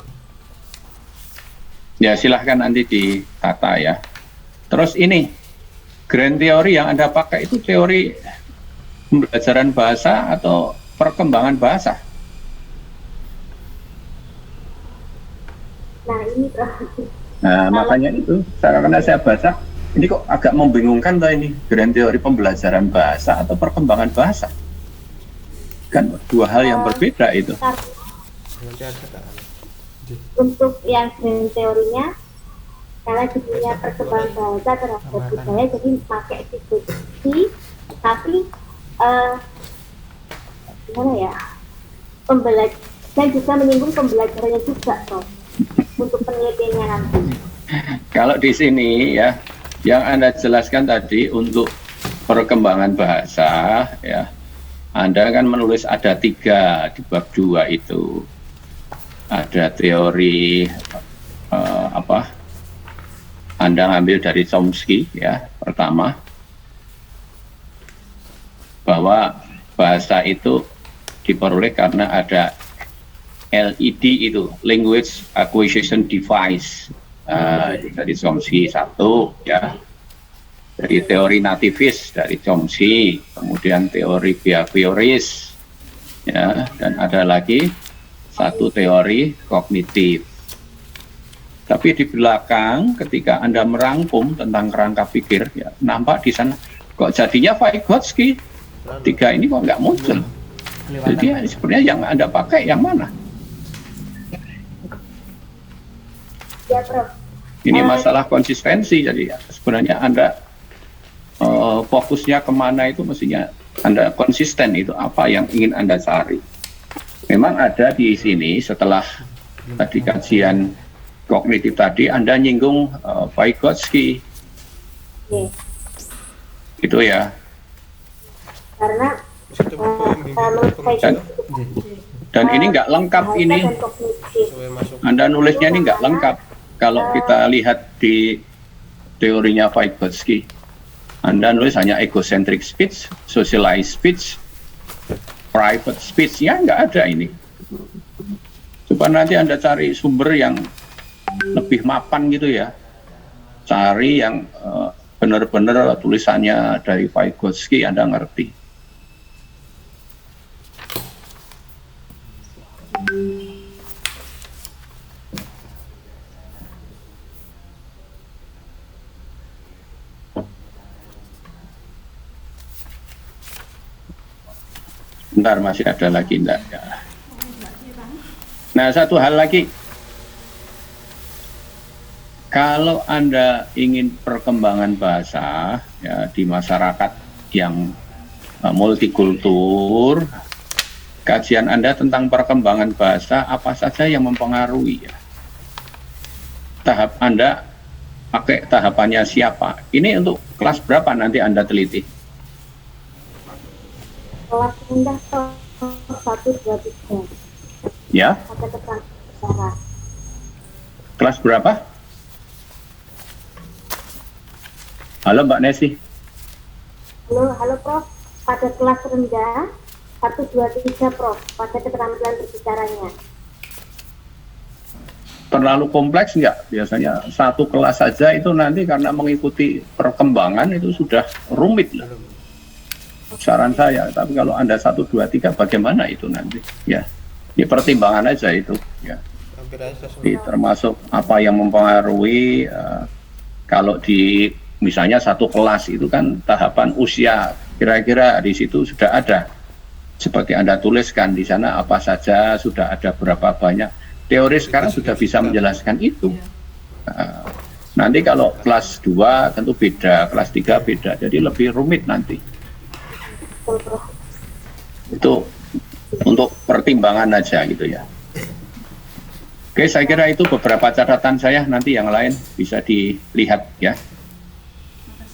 Ya silahkan nanti ditata ya. Terus ini grand teori yang Anda pakai itu teori pembelajaran bahasa atau perkembangan bahasa? Nah ini Prof. Nah makanya itu karena saya baca Ini kok agak membingungkan toh ini, grand teori pembelajaran bahasa atau perkembangan bahasa? Kan dua hal yang berbeda itu. Nanti ada Kak. Untuk yang grand teorinya, karena judulnya perkembangan bahasa terhadap budaya, jadi pakai diskusi, tapi gimana ya, dan juga menyinggung pembelajarannya juga, Prof, untuk penelitiannya nanti. Kalau di sini ya, yang Anda jelaskan tadi untuk perkembangan bahasa, ya, Anda kan menulis ada 3 di bab 2 itu. Ada teori Anda ngambil dari Chomsky ya, pertama, bahwa bahasa itu diperoleh karena ada LED itu, Language Acquisition Device. Itu dari Chomsky 1 ya. Dari teori nativis dari Chomsky, kemudian teori behavioris ya, dan ada lagi satu teori kognitif. Tapi di belakang ketika Anda merangkum tentang kerangka pikir ya, nampak di sana kok jadinya Vygotsky 3 ini kok nggak muncul. Jadi sebenarnya yang Anda pakai yang mana? Ya, Prof. Ini masalah konsistensi, jadi sebenarnya Anda fokusnya kemana itu mestinya Anda konsisten, itu apa yang ingin Anda cari. Memang ada di sini setelah tadi kajian kognitif tadi Anda nyinggung Vygotsky. Itu ya. Karena menurut saya Dan ini nggak lengkap ini. Anda nulisnya ini nggak lengkap. Kalau kita lihat di teorinya Vygotsky, Anda nulis hanya egocentric speech, socialized speech, private speech, ya nggak ada ini. Coba nanti Anda cari sumber yang lebih mapan gitu ya. Cari yang benar-benar tulisannya dari Vygotsky, Anda ngerti. Bentar, masih ada lagi enggak ya. Nah, satu hal lagi, kalau Anda ingin perkembangan bahasa ya di masyarakat yang multikultur, kajian Anda tentang perkembangan bahasa apa saja yang mempengaruhi ya. Tahap Anda pakai tahapannya siapa? Ini untuk kelas berapa nanti Anda teliti? kelas rendah 1, 2, 3. Ya. Ada keterangan bicara. Kelas berapa? Halo Mbak Nesi. Halo Prof. Pada kelas rendah 1, 2, 3 Prof. Pada keterampilan berbicaranya. Terlalu kompleks nggak? Biasanya satu kelas saja itu nanti karena mengikuti perkembangan itu sudah rumit lah. Saran saya, tapi kalau Anda 1, 2, 3 bagaimana itu nanti? Ya, ini pertimbangan aja itu. Ya, jadi, termasuk apa yang mempengaruhi kalau di misalnya satu kelas itu kan tahapan usia kira-kira di situ sudah ada. Seperti Anda tuliskan di sana apa saja sudah ada berapa banyak. Teori sekarang sudah bisa menjelaskan itu. Nanti kalau kelas 2 tentu beda, kelas 3 beda, jadi lebih rumit nanti. Itu untuk pertimbangan aja gitu ya. Oke, saya kira itu beberapa catatan saya, nanti yang lain bisa dilihat ya.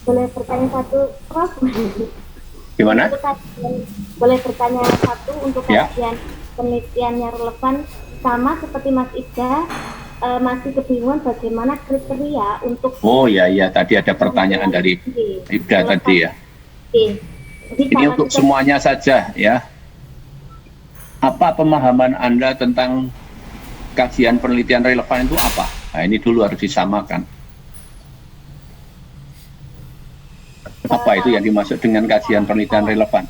Boleh bertanya satu, Prof? Gimana? Boleh bertanya satu untuk Ya. kajian penelitian yang relevan, sama seperti Mas Ida, masih kebingungan bagaimana kriteria untuk... Oh ya, tadi ada pertanyaan dari Ida tadi ya. Ini untuk semuanya saja ya. Apa pemahaman Anda tentang kajian penelitian relevan itu apa? Nah, ini dulu harus disamakan. Apa itu yang dimaksud dengan kajian penelitian relevan?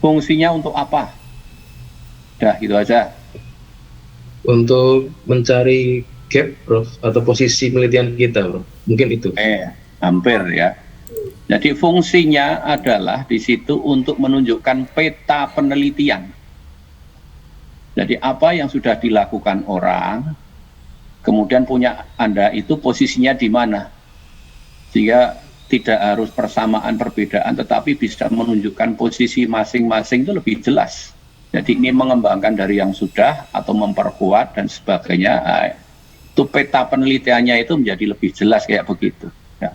Fungsinya untuk apa? Dah, gitu aja. Untuk mencari gap, Prof, atau posisi penelitian kita, Prof? Mungkin itu. Hampir ya. Jadi fungsinya adalah di situ untuk menunjukkan peta penelitian. Jadi apa yang sudah dilakukan orang, kemudian punya Anda itu posisinya di mana. Sehingga tidak harus persamaan perbedaan, tetapi bisa menunjukkan posisi masing-masing itu lebih jelas. Jadi ini mengembangkan dari yang sudah atau memperkuat dan sebagainya. Itu peta penelitiannya itu menjadi lebih jelas kayak begitu. Ya.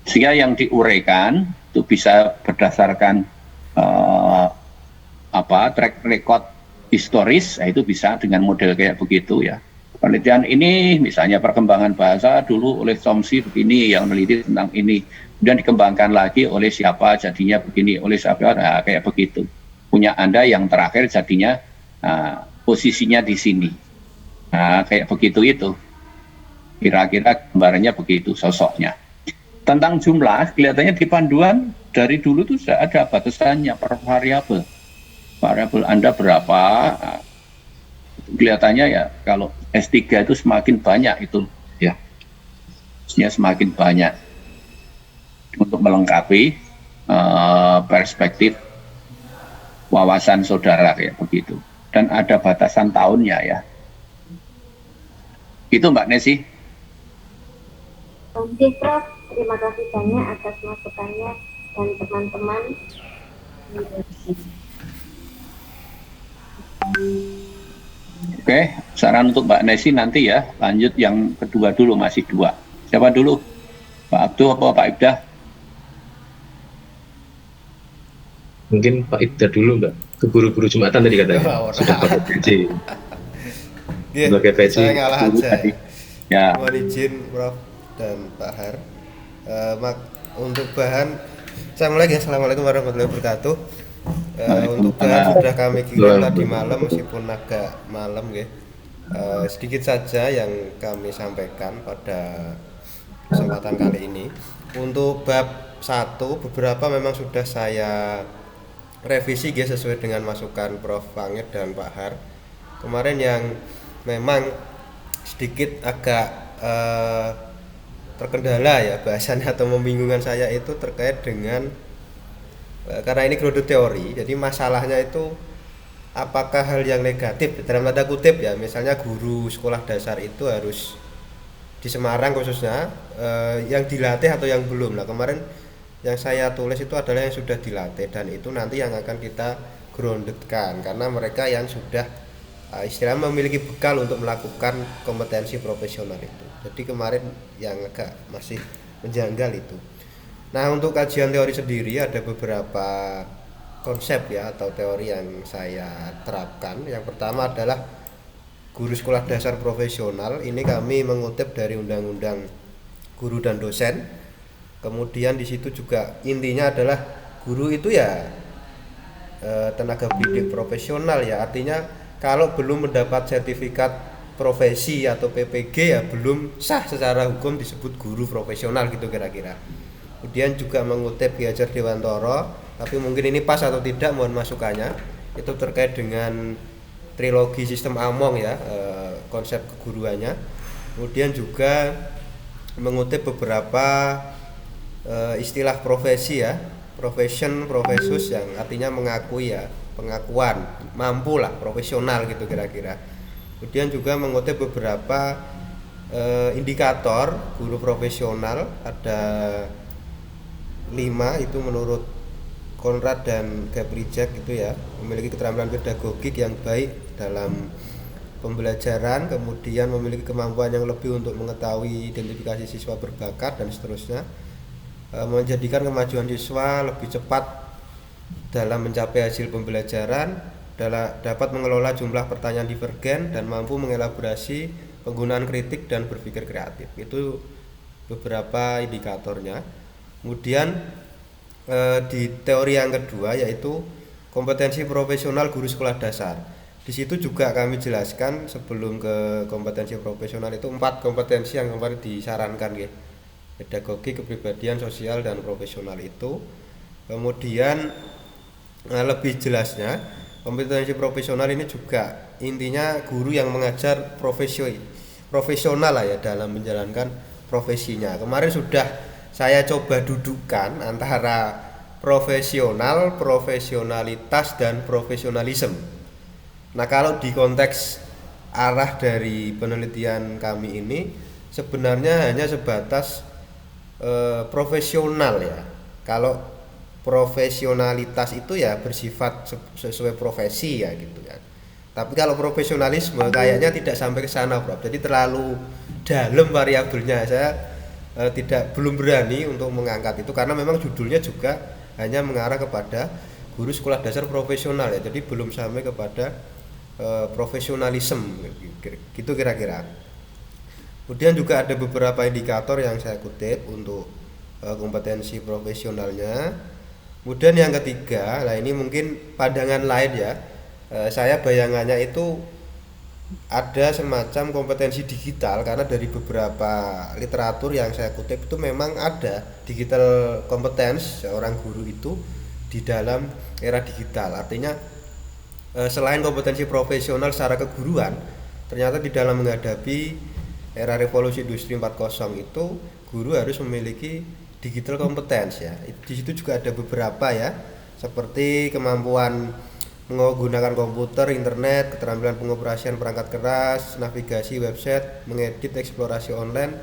Sehingga yang diuraikan itu bisa berdasarkan track record historis, itu bisa dengan model kayak begitu ya. Penelitian ini misalnya perkembangan bahasa dulu oleh Chomsky begini, yang meneliti tentang ini, kemudian dikembangkan lagi oleh siapa jadinya begini, oleh siapa, kayak begitu. Punya Anda yang terakhir jadinya posisinya di sini, kayak begitu itu. Kira-kira gambarannya begitu sosoknya. Tentang jumlah, kelihatannya di panduan dari dulu itu sudah ada batasannya per variabel. Variabel Anda berapa? Kelihatannya ya kalau S3 itu semakin banyak itu ya. Semakin banyak untuk melengkapi perspektif wawasan saudara kayak begitu. Dan ada batasan tahunnya ya. Itu Mbak Nesi. Oke Prof, terima kasih banyak atas masukannya dan teman-teman. Oke, saran untuk Mbak Nesi nanti ya, lanjut yang kedua dulu, masih 2. Siapa dulu? Pak Abdul atau Pak Ibdah? Mungkin Pak Ibda dulu, Mbak. Keburu-buru Jumatan tadi katanya. Sudah pakai PC. Sebagai PC. Saya ngalah aja. Ya. Mohon izin Prof dan Pak Har. Untuk bahan, Assalamualaikum warahmatullahi wabarakatuh. Untuk bahan sudah kami kirim tadi malam, meskipun agak malam ya. Sedikit saja yang kami sampaikan pada kesempatan kali ini. Untuk bab 1 beberapa memang sudah saya revisi ya, sesuai dengan masukan Prof Wangit dan Pak Har. Kemarin yang memang sedikit agak terkendala ya bahasanya atau membingungkan saya itu terkait dengan karena ini grounded teori, jadi masalahnya itu apakah hal yang negatif dalam tanda kutip ya, misalnya guru sekolah dasar itu harus di Semarang khususnya yang dilatih atau yang belum. Nah kemarin yang saya tulis itu adalah yang sudah dilatih, dan itu nanti yang akan kita groundedkan karena mereka yang sudah istilahnya memiliki bekal untuk melakukan kompetensi profesional itu. Jadi kemarin yang agak masih menjanggal itu. Nah untuk kajian teori sendiri ada beberapa konsep ya atau teori yang saya terapkan. Yang pertama adalah guru sekolah dasar profesional. Ini kami mengutip dari Undang-Undang Guru dan Dosen. Kemudian di situ juga intinya adalah guru itu ya tenaga pendidik profesional ya. Artinya kalau belum mendapat sertifikat profesi atau PPG ya belum sah secara hukum disebut guru profesional gitu kira-kira. Kemudian juga mengutip Ki Hajar Dewantara, tapi mungkin ini pas atau tidak mohon masukannya. Itu terkait dengan trilogi sistem Among ya, konsep keguruannya. Kemudian juga mengutip beberapa istilah profesi ya, profession, profesus yang artinya mengakui ya, pengakuan, mampu lah, profesional gitu kira-kira. Kemudian juga mengutip beberapa indikator guru profesional, ada 5 itu menurut Konrad dan Gabrijak itu ya, memiliki keterampilan pedagogik yang baik dalam pembelajaran, kemudian memiliki kemampuan yang lebih untuk mengetahui identifikasi siswa berbakat dan seterusnya, menjadikan kemajuan siswa lebih cepat dalam mencapai hasil pembelajaran, dapat mengelola jumlah pertanyaan divergen dan mampu mengelaborasi penggunaan kritik dan berpikir kreatif. Itu beberapa indikatornya. Kemudian di teori yang kedua yaitu kompetensi profesional guru sekolah dasar. Di situ juga kami jelaskan sebelum ke kompetensi profesional itu 4 kompetensi yang kemarin disarankan ya. Pedagogi, kepribadian, sosial, dan profesional itu. Kemudian lebih jelasnya kompetensi profesional ini juga intinya guru yang mengajar profesional lah ya dalam menjalankan profesinya. Kemarin sudah saya coba dudukkan antara profesional, profesionalitas dan profesionalisme. Nah, kalau di konteks arah dari penelitian kami ini sebenarnya hanya sebatas profesional ya. Kalau profesionalitas itu ya bersifat sesuai profesi ya gitu ya. Tapi kalau profesionalisme kayaknya tidak sampai ke sana, Prof. Jadi terlalu dalam variabelnya. Saya belum berani untuk mengangkat itu karena memang judulnya juga hanya mengarah kepada guru sekolah dasar profesional ya. Jadi belum sampai kepada profesionalisme gitu kira-kira. Kemudian juga ada beberapa indikator yang saya kutip untuk kompetensi profesionalnya. Kemudian yang ketiga, nah ini mungkin pandangan lain ya. Saya bayangannya itu ada semacam kompetensi digital karena dari beberapa literatur yang saya kutip itu memang ada digital competence seorang guru itu di dalam era digital. Artinya selain kompetensi profesional secara keguruan, ternyata di dalam menghadapi era revolusi industri 4.0 itu guru harus memiliki digital competence ya. Di situ juga ada beberapa ya, seperti kemampuan menggunakan komputer, internet, keterampilan pengoperasian perangkat keras, navigasi website, mengedit, eksplorasi online,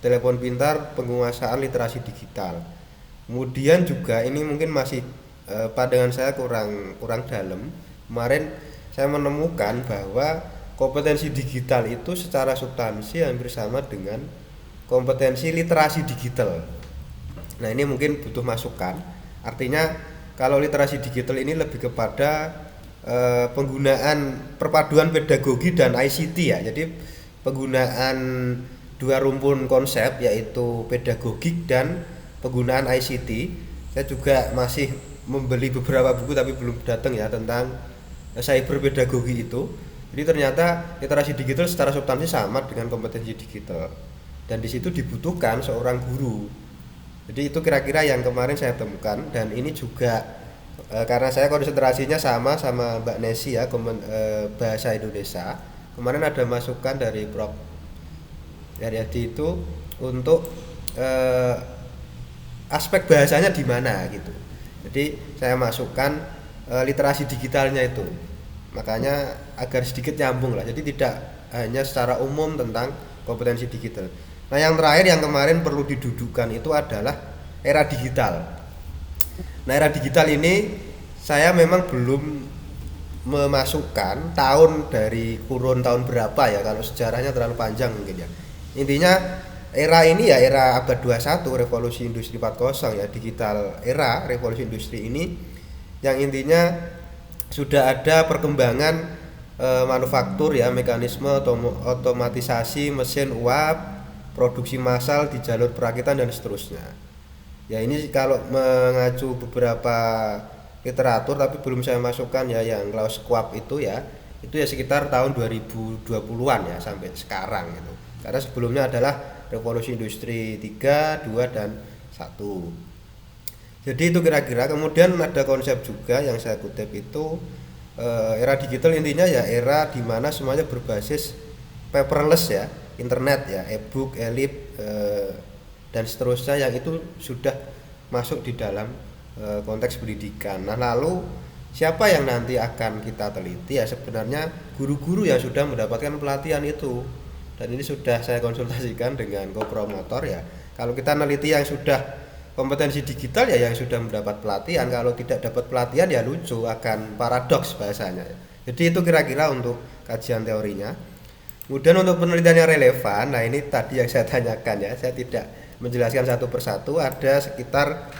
telepon pintar, penguasaan literasi digital. Kemudian juga ini mungkin masih pandangan saya kurang dalam. Kemarin saya menemukan bahwa kompetensi digital itu secara substansi hampir sama dengan kompetensi literasi digital. Nah, ini mungkin butuh masukan. Artinya kalau literasi digital ini lebih kepada penggunaan perpaduan pedagogi dan ICT ya. Jadi penggunaan dua rumpun konsep yaitu pedagogik dan penggunaan ICT. Saya juga masih membeli beberapa buku tapi belum datang ya tentang cyber pedagogi itu. Jadi ternyata literasi digital secara substansi sama dengan kompetensi digital. Dan di situ dibutuhkan seorang guru. Jadi itu kira-kira yang kemarin saya temukan, dan ini juga karena saya konsentrasinya sama Mbak Nesi ya, bahasa Indonesia. Kemarin ada masukan dari Prof. Yaryadi itu untuk aspek bahasanya di mana gitu. Jadi saya masukkan literasi digitalnya itu. Makanya agar sedikit nyambung lah. Jadi tidak hanya secara umum tentang kompetensi digital. Nah, yang terakhir yang kemarin perlu didudukkan itu adalah era digital. Nah, era digital ini saya memang belum memasukkan tahun dari kurun tahun berapa ya, kalau sejarahnya terlalu panjang mungkin ya. Intinya era ini ya era abad 21 revolusi industri 4.0 ya, digital era revolusi industri ini yang intinya sudah ada perkembangan manufaktur ya, mekanisme otomatisasi, mesin uap, produksi massal di jalur perakitan dan seterusnya. Ya, ini kalau mengacu beberapa literatur tapi belum saya masukkan ya yang Klaus Schwab itu ya sekitar tahun 2020-an ya sampai sekarang gitu. Karena sebelumnya adalah revolusi industri 3, 2 dan 1. Jadi itu kira-kira. Kemudian ada konsep juga yang saya kutip itu era digital intinya ya era di mana semuanya berbasis paperless ya, internet ya, e-book, e-lib dan seterusnya, yang itu sudah masuk di dalam konteks pendidikan. Nah, lalu siapa yang nanti akan kita teliti ya, sebenarnya guru-guru yang sudah mendapatkan pelatihan itu. Dan ini sudah saya konsultasikan dengan kopromotor ya. Kalau kita neliti yang sudah kompetensi digital ya yang sudah mendapat pelatihan, kalau tidak dapat pelatihan ya lucu, akan paradoks bahasanya. Jadi itu kira-kira untuk kajian teorinya. Kemudian untuk penelitian yang relevan, nah ini tadi yang saya tanyakan ya, saya tidak menjelaskan satu persatu, ada sekitar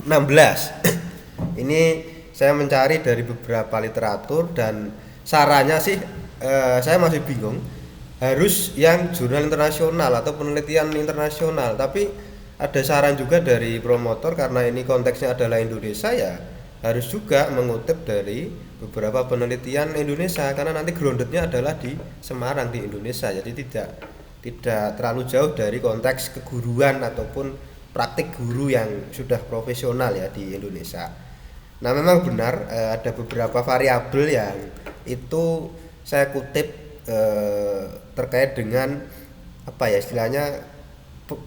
16. Ini saya mencari dari beberapa literatur dan sarannya sih saya masih bingung, harus yang jurnal internasional atau penelitian internasional, tapi ada saran juga dari promotor karena ini konteksnya adalah Indonesia ya harus juga mengutip dari beberapa penelitian Indonesia karena nanti groundednya adalah di Semarang di Indonesia, jadi tidak terlalu jauh dari konteks keguruan ataupun praktik guru yang sudah profesional ya di Indonesia. Nah, memang benar ada beberapa variabel yang itu saya kutip terkait dengan apa ya istilahnya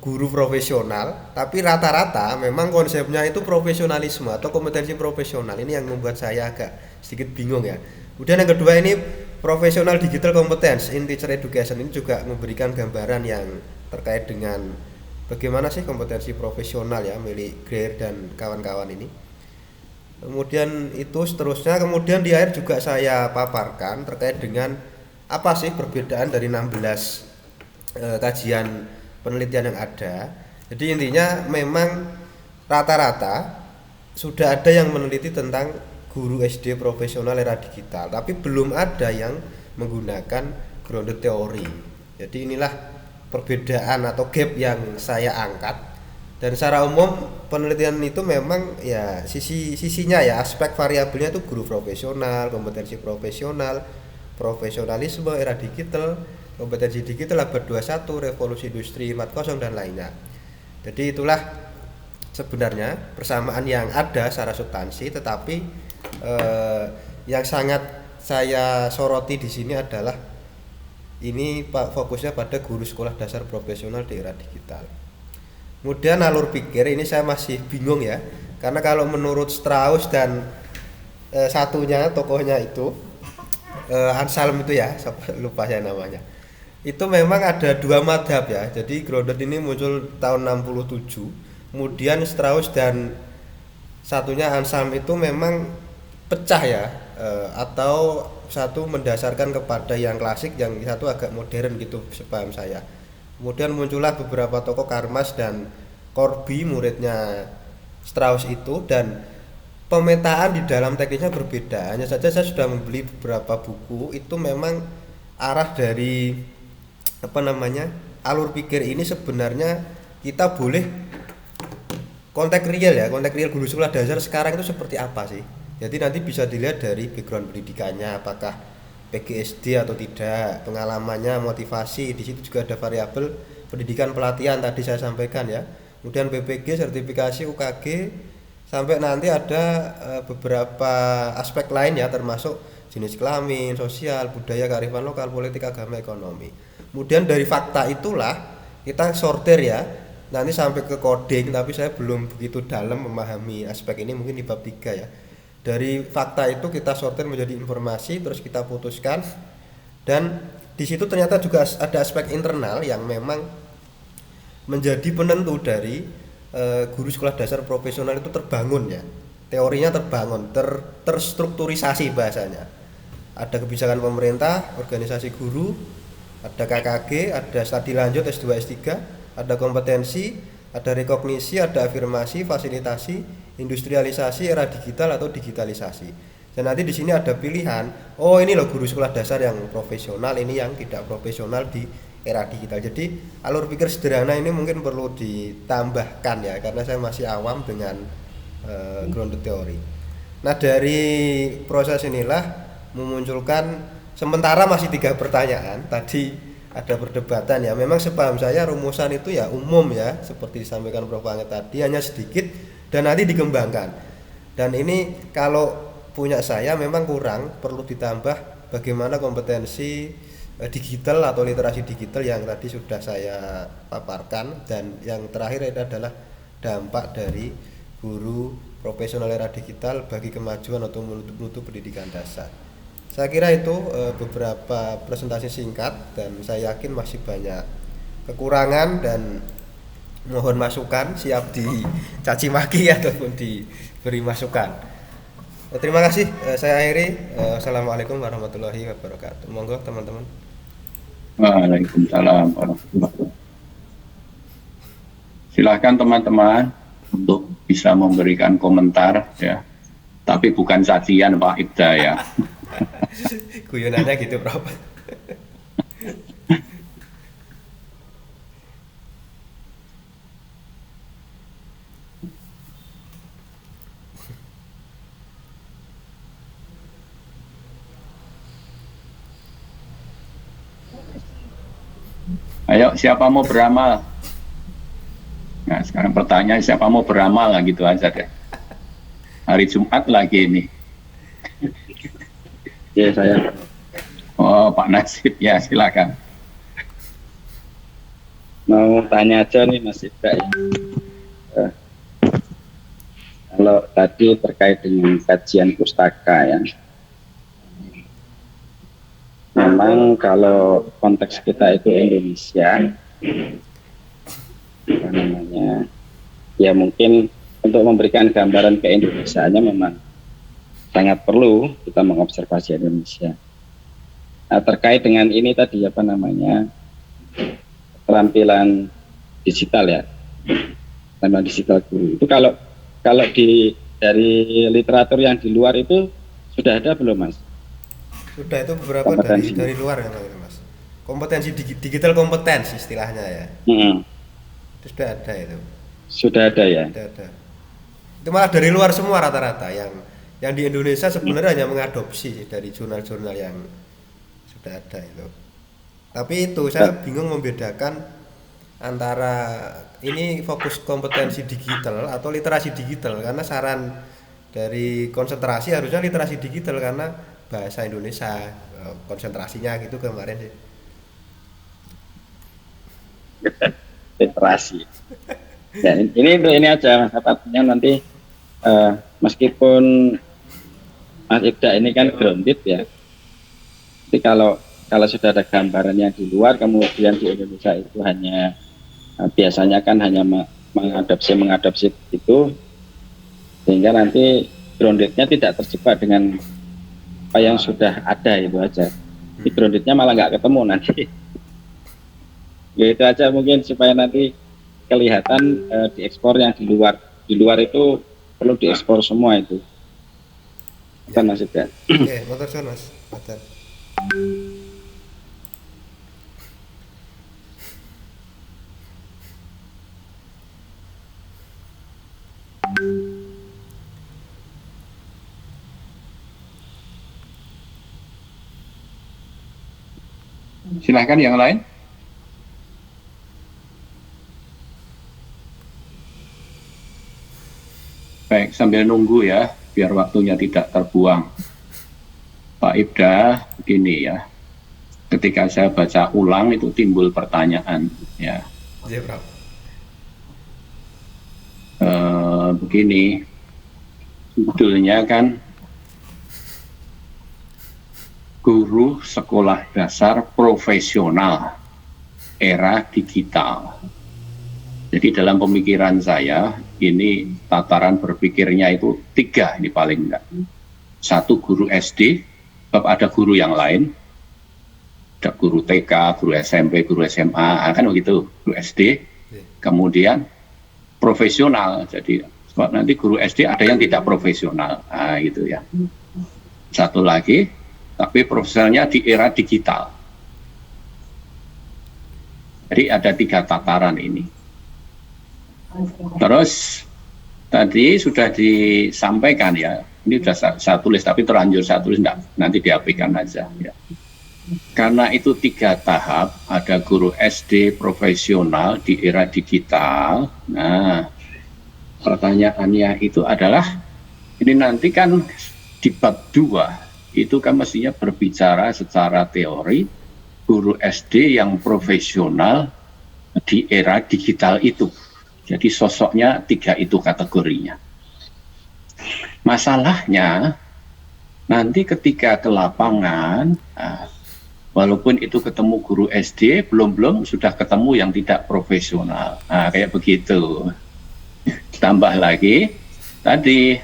guru profesional, tapi rata-rata memang konsepnya itu profesionalisme atau kompetensi profesional. Ini yang membuat saya agak sedikit bingung ya. Kemudian yang kedua ini profesional digital competence in teacher education, ini juga memberikan gambaran yang terkait dengan bagaimana sih kompetensi profesional ya milik Greer dan kawan-kawan ini. Kemudian itu seterusnya, kemudian di akhir juga saya paparkan terkait dengan apa sih perbedaan dari 16 kajian penelitian yang ada. Jadi intinya memang rata-rata sudah ada yang meneliti tentang guru SD profesional era digital, tapi belum ada yang menggunakan grounded teori. Jadi inilah perbedaan atau gap yang saya angkat. Dan secara umum penelitian itu memang ya sisinya ya aspek variabelnya itu guru profesional, kompetensi profesional, profesionalisme era digital, kompetensi digital abad 21, revolusi industri 4.0 dan lainnya. Jadi itulah sebenarnya persamaan yang ada secara substansi, tetapi yang sangat saya soroti di sini adalah ini fokusnya pada guru sekolah dasar profesional di era digital. Kemudian alur pikir ini saya masih bingung ya, karena kalau menurut Strauss dan satunya tokohnya itu Anselm itu ya, lupa saya namanya. Itu memang ada dua madhab ya. Jadi grounded ini muncul tahun 67. Kemudian Strauss dan satunya Anselm itu memang pecah ya, atau satu mendasarkan kepada yang klasik, yang satu agak modern gitu sepaham saya. Kemudian muncullah beberapa tokoh Karmas dan Corby muridnya Strauss itu, dan pemetaan di dalam teknisnya berbeda. Hanya saja saya sudah membeli beberapa buku, itu memang arah dari alur pikir ini sebenarnya kita boleh konteks real guru sekolah dasar sekarang itu seperti apa sih. Jadi nanti bisa dilihat dari background pendidikannya, apakah PGSD atau tidak, pengalamannya, motivasi. Di situ juga ada variabel pendidikan pelatihan tadi saya sampaikan ya. Kemudian BPG, sertifikasi, UKG, sampai nanti ada beberapa aspek lain ya, termasuk jenis kelamin, sosial, budaya, kearifan lokal, politik, agama, ekonomi. Kemudian dari fakta itulah kita sortir ya, nanti sampai ke coding, tapi saya belum begitu dalam memahami aspek ini, mungkin di bab 3 ya. Dari fakta itu kita sortir menjadi informasi, terus kita putuskan, dan di situ ternyata juga ada aspek internal yang memang menjadi penentu dari guru sekolah dasar profesional itu terbangun ya, teorinya terbangun, terstrukturisasi bahasanya. Ada kebijakan pemerintah, organisasi guru, ada KKG, ada studi lanjut S2 S3, ada kompetensi, ada rekognisi, ada afirmasi, fasilitasi, industrialisasi era digital atau digitalisasi. Dan nanti di sini ada pilihan, oh ini loh guru sekolah dasar yang profesional, ini yang tidak profesional di era digital. Jadi alur pikir sederhana ini mungkin perlu ditambahkan ya, karena saya masih awam dengan grounded theory. Nah dari proses inilah memunculkan, sementara masih 3 pertanyaan, tadi ada perdebatan ya. Memang sepaham saya rumusan itu ya umum ya, seperti disampaikan Prof. Angget tadi, hanya sedikit dan nanti dikembangkan. Dan ini kalau punya saya memang kurang, perlu ditambah bagaimana kompetensi digital atau literasi digital yang tadi sudah saya paparkan. Dan yang terakhir adalah dampak dari guru profesional era digital bagi kemajuan atau mutu pendidikan dasar. Saya kira itu beberapa presentasi singkat, dan saya yakin masih banyak kekurangan dan mohon masukan, siap dicaci maki ataupun diberi masukan. Terima kasih, saya akhiri. Assalamualaikum warahmatullahi wabarakatuh. Monggo teman-teman. Waalaikumsalam warahmatullahi wabarakatuh. Silahkan teman-teman untuk bisa memberikan komentar ya, tapi bukan cacian Pak Ibda ya. Guyonannya gitu Prof. Ayo, siapa mau beramal? Nah, sekarang pertanyaan siapa mau beramal, lah gitu aja deh. Hari Jumat lagi ini. Ya saya. Oh, Pak Nasib ya, silakan. mau tanya aja nih Mas Ibra ya. Kalau tadi terkait dengan kajian pustaka ya, memang kalau konteks kita itu Indonesia, apa namanya, ya mungkin untuk memberikan gambaran ke Indonesianya memang sangat perlu kita mengobservasi Indonesia. Nah, terkait dengan ini tadi apa namanya, keterampilan digital ya, keterampilan digital guru itu kalau dari literatur yang di luar itu sudah ada belum Mas? Sudah, itu beberapa dari luar ya Mas. Kompetensi digital kompetensi istilahnya ya. Itu sudah ada itu. Sudah ada ya. Sudah ada. Itu malah dari luar semua rata-rata, yang di Indonesia sebenarnya hanya mengadopsi dari jurnal-jurnal yang sudah ada itu. Tapi itu saya bingung membedakan antara ini fokus kompetensi digital atau literasi digital, karena saran dari konsentrasi harusnya literasi digital karena bahasa Indonesia konsentrasinya gitu kemarin sih. Literasi. Ya, ini aja Mas, artinya nanti meskipun Mas Ibda ini kan grounded ya, tapi kalau sudah ada gambarannya di luar, kemudian di Indonesia itu hanya biasanya kan hanya mengadopsi itu, sehingga nanti groundednya tidak terjebak dengan apa yang sudah ada itu aja. Di groundednya malah nggak ketemu nanti. Ya itu aja mungkin supaya nanti kelihatan diekspor yang di luar itu perlu diekspor semua itu. Kan Mas Ibda. Oke, motor Mas. Motor. Silahkan yang lain. Baik, sambil nunggu ya, biar waktunya tidak terbuang. Pak Ibda, begini ya, ketika saya baca ulang itu timbul pertanyaan ya. Iya, Bro. Begini, sebetulnya kan guru sekolah dasar profesional era digital. Jadi dalam pemikiran saya, ini tataran berpikirnya itu 3 ini paling enggak. 1 guru SD, sebab ada guru yang lain, ada guru TK, guru SMP, guru SMA, kan begitu, guru SD. Kemudian profesional, jadi sebab nanti guru SD ada yang tidak profesional, gitu ya. 1 lagi, tapi profesionalnya di era digital. Jadi ada 3 tataran ini. Terus tadi sudah disampaikan ya, ini sudah saya tulis tapi terlanjur saya tulis enggak, nanti diapikan aja ya. Karena itu 3 tahap, ada guru SD profesional di era digital. Nah, pertanyaannya itu adalah, ini nanti kan di bab 2 itu kan mestinya berbicara secara teori guru SD yang profesional di era digital itu. Jadi sosoknya 3 itu kategorinya. Masalahnya nanti ketika ke lapangan, walaupun itu ketemu guru SD, belum sudah ketemu yang tidak profesional. Kayak begitu. Tambah lagi tadi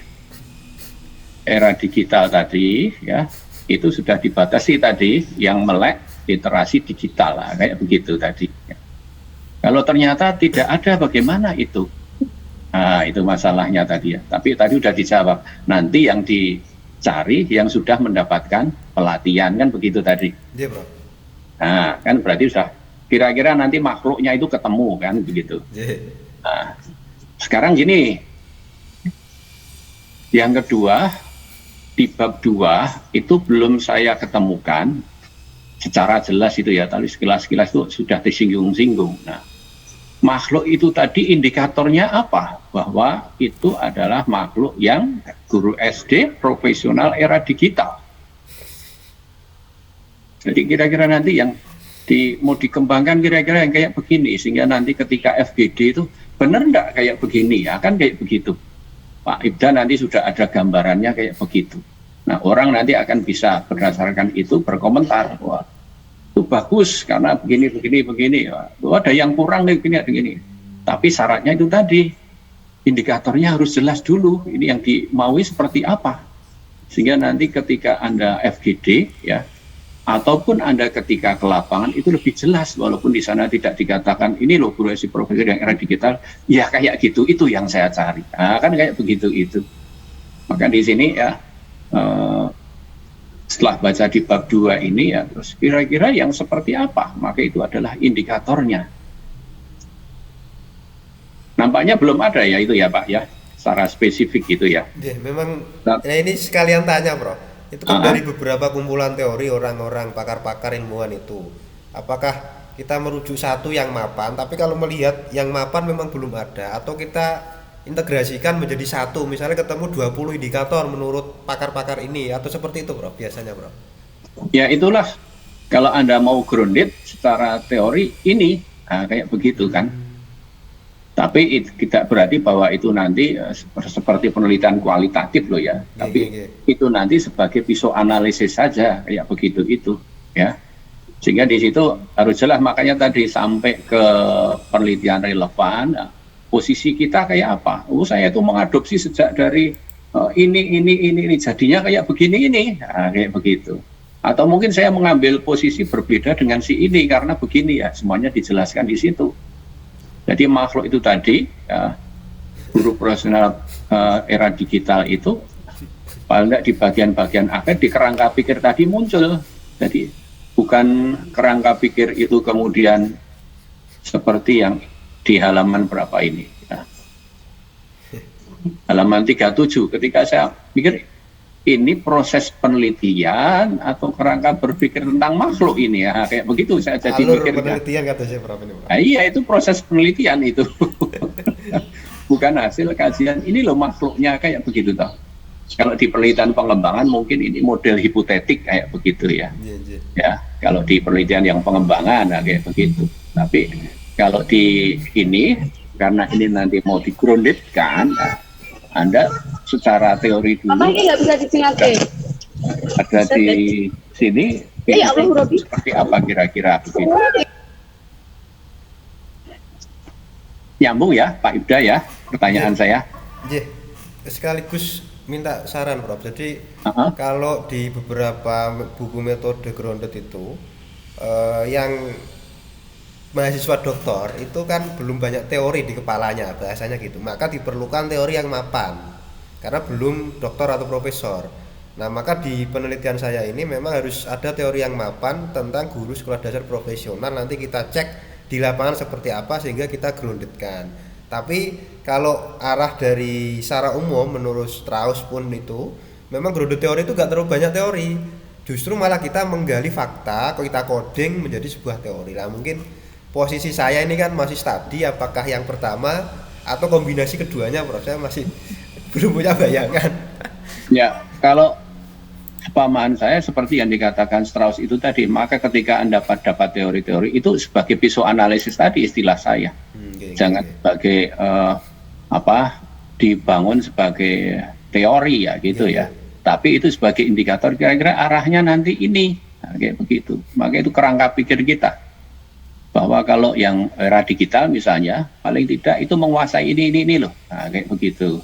era digital tadi ya, itu sudah dibatasi tadi yang melek literasi digital lah, kayak begitu tadi. Kalau ternyata tidak ada, bagaimana itu? Itu masalahnya tadi ya. Tapi tadi sudah dijawab. Nanti yang dicari yang sudah mendapatkan pelatihan, kan begitu tadi. Iya, Bro. Nah, kan berarti sudah kira-kira nanti makhluknya itu ketemu kan begitu. Nah, sekarang gini. Yang kedua, di bab 2 itu belum saya ketemukan secara jelas itu ya, tadi sekilas-sekilas itu sudah disinggung-singgung. Nah, makhluk itu tadi indikatornya apa? Bahwa itu adalah makhluk yang guru SD profesional era digital. Jadi kira-kira nanti yang mau dikembangkan kira-kira yang kayak begini, sehingga nanti ketika FGD itu benar enggak kayak begini ya, kan kayak begitu. Pak Ibda nanti sudah ada gambarannya kayak begitu. Nah, orang nanti akan bisa berdasarkan itu berkomentar, wah itu bagus karena begini. Wah, ada yang kurang nih begini. Tapi syaratnya itu tadi, indikatornya harus jelas dulu, ini yang dimaui seperti apa. Sehingga nanti ketika Anda FGD ya, ataupun Anda ketika ke lapangan itu lebih jelas, walaupun di sana tidak dikatakan ini loh profesi yang era digital, ya kayak gitu, itu yang saya cari. Nah, kan kayak begitu itu. Maka di sini ya setelah baca di bab 2 ini ya, terus kira-kira yang seperti apa, maka itu adalah indikatornya. Nampaknya belum ada ya itu ya Pak ya, secara spesifik gitu ya. Ya, memang ini sekalian tanya Bro. Itu kan dari beberapa kumpulan teori orang-orang pakar-pakar ilmuwan itu. Apakah kita merujuk satu yang mapan, tapi kalau melihat yang mapan memang belum ada, atau kita integrasikan menjadi satu, misalnya ketemu 20 indikator menurut pakar-pakar ini, atau seperti itu Bro biasanya Bro? Ya itulah, kalau Anda mau grounded secara teori ini, nah, kayak begitu kan. Tapi tidak berarti bahwa itu nanti seperti penelitian kualitatif loh ya. Tapi itu nanti sebagai pisau analisis saja kayak begitu itu ya. Sehingga di situ harus jelas, makanya tadi sampai ke penelitian relevan, posisi kita kayak apa. Saya itu mengadopsi sejak dari ini jadinya kayak begini ini, nah, kayak begitu. Atau mungkin saya mengambil posisi berbeda dengan si ini karena begini ya, semuanya dijelaskan di situ. Jadi makhluk itu tadi, ya, guru profesional era digital itu, paling tidak di bagian-bagian akhir di kerangka pikir tadi muncul. Jadi bukan kerangka pikir itu kemudian seperti yang di halaman berapa ini. Ya. Halaman 37, ketika saya pikir ini proses penelitian atau kerangka berpikir tentang makhluk ini ya, kayak begitu saya jadi mikir. Penelitian kata saya Prof ini. Nah, iya, itu proses penelitian itu. Bukan hasil kajian, ini loh makhluknya kayak begitu toh. Kalau di penelitian pengembangan mungkin ini model hipotetik kayak begitu ya. Ya, kalau di penelitian yang pengembangan nah, kayak begitu. Tapi kalau di ini, karena ini nanti mau di-groundedkan, nah, Anda secara teori dulu nggak bisa disingatin. Ada di sini seperti apa kira-kira begitu. Nyambung ya Pak Ibda ya pertanyaan saya. Sekaligus minta saran Prof. Jadi kalau di beberapa buku metode grounded itu yang mahasiswa doktor itu kan belum banyak teori di kepalanya bahasanya gitu, maka diperlukan teori yang mapan karena belum doktor atau profesor. Nah, maka di penelitian saya ini memang harus ada teori yang mapan tentang guru sekolah dasar profesional, nanti kita cek di lapangan seperti apa sehingga kita groundedkan. Tapi kalau arah dari secara umum menurut Strauss pun itu memang grounded teori itu gak terlalu banyak teori, justru malah kita menggali fakta, kita coding menjadi sebuah teori. Lah mungkin posisi saya ini kan masih studi, apakah yang pertama atau kombinasi keduanya Prof, saya masih belum punya bayangan. Ya, kalau kepahaman saya seperti yang dikatakan Strauss itu tadi, maka ketika Anda dapat teori-teori itu sebagai pisau analisis tadi istilah saya. Jangan sebagai dibangun sebagai teori ya gitu ya. Tapi itu sebagai indikator kira-kira arahnya nanti ini. Nah, kayak begitu. Maka itu kerangka pikir kita. Bahwa kalau yang era digital misalnya paling tidak itu menguasai ini loh, nah, kayak begitu.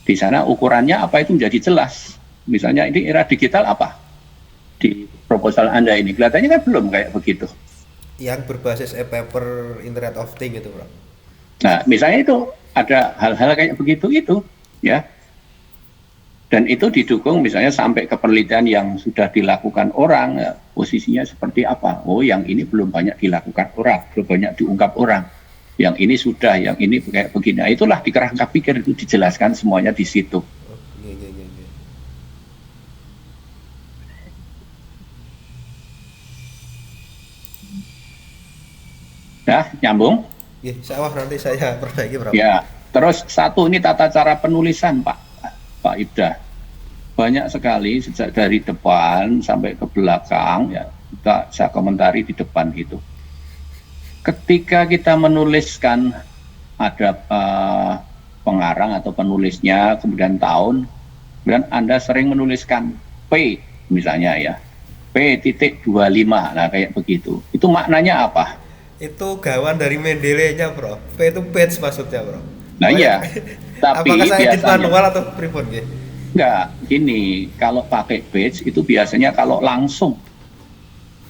Di sana ukurannya apa itu menjadi jelas. Misalnya ini era digital apa di proposal Anda ini kelihatannya kan belum kayak begitu. Yang berbasis e-paper Internet of Things itu Bro. Nah misalnya itu ada hal-hal kayak begitu itu ya. Dan itu didukung misalnya sampai ke penelitian yang sudah dilakukan orang, ya, posisinya seperti apa. Oh yang ini belum banyak dilakukan orang, belum banyak diungkap orang. Yang ini sudah, yang ini kayak begini. Nah, itulah di kerangka pikir itu dijelaskan semuanya di situ. Ya, nyambung? Ya, nanti saya perbaiki berapa. Ya, terus satu ini tata cara penulisan Pak Ibda. Banyak sekali sejak dari depan sampai ke belakang ya saya komentari di depan itu. Ketika kita menuliskan ada pengarang atau penulisnya, kemudian tahun, kemudian Anda sering menuliskan P misalnya ya, P.25, nah kayak begitu. Itu maknanya apa? Itu gawan dari Mendeley-nya, Bro. P itu page maksudnya, Bro. Nah iya, tapi apakah saya edit biasanya manual atau pripun nggih? enggak, gini, kalau pakai page itu biasanya kalau langsung.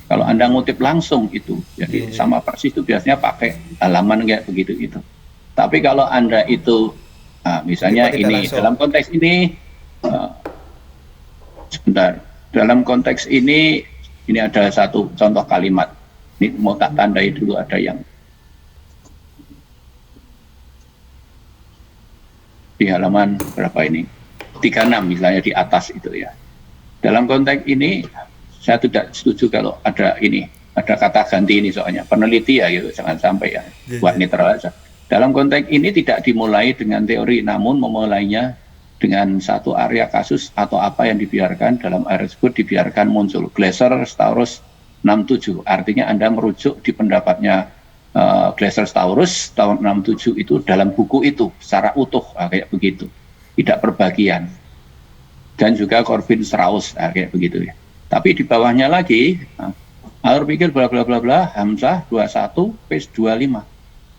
Kalau Anda ngutip langsung itu, jadi sama persis itu biasanya pakai halaman kayak begitu itu. Tapi kalau Anda itu, misalnya ini langsung. Dalam konteks ini, sebentar, dalam konteks ini ada satu contoh kalimat. Ini mau tak tandai dulu, ada yang di halaman berapa ini? 36 misalnya di atas itu ya. Dalam konteks ini saya tidak setuju kalau ada kata ganti ini, soalnya peneliti ya gitu, jangan sampai ya buat netral aja. Dalam konteks ini tidak dimulai dengan teori, namun memulainya dengan satu area kasus atau apa yang dibiarkan dalam area tersebut dibiarkan muncul. Glaser Staurus 67, artinya Anda merujuk di pendapatnya Glaser Staurus tahun 67 itu dalam buku itu secara utuh, kayak begitu, tidak perbagian. Dan juga Corbin Strauss, kayak begitu ya. Tapi di bawahnya lagi, alur pikir bla bla bla bla, Hamzah 21, page 25.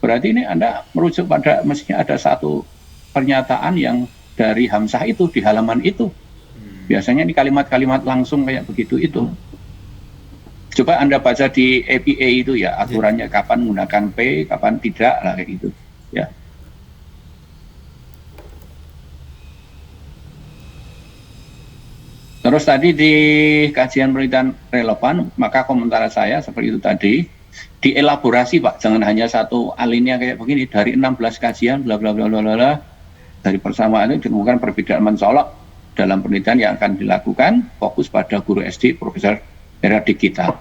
Berarti ini Anda merujuk pada mestinya ada satu pernyataan yang dari Hamzah itu di halaman itu. Biasanya ini kalimat-kalimat langsung kayak begitu itu. Coba Anda baca di APA itu ya, aturannya kapan menggunakan P, kapan tidak lah kayak gitu. Ya. Terus tadi di kajian penelitian relevan, maka komentar saya seperti itu tadi, dielaborasi Pak, jangan hanya satu alinea kayak begini, dari 16 kajian, bla bla bla bla bla, dari persamaan itu ditemukan perbedaan mencolok dalam penelitian yang akan dilakukan, fokus pada guru SD, profesor era digital.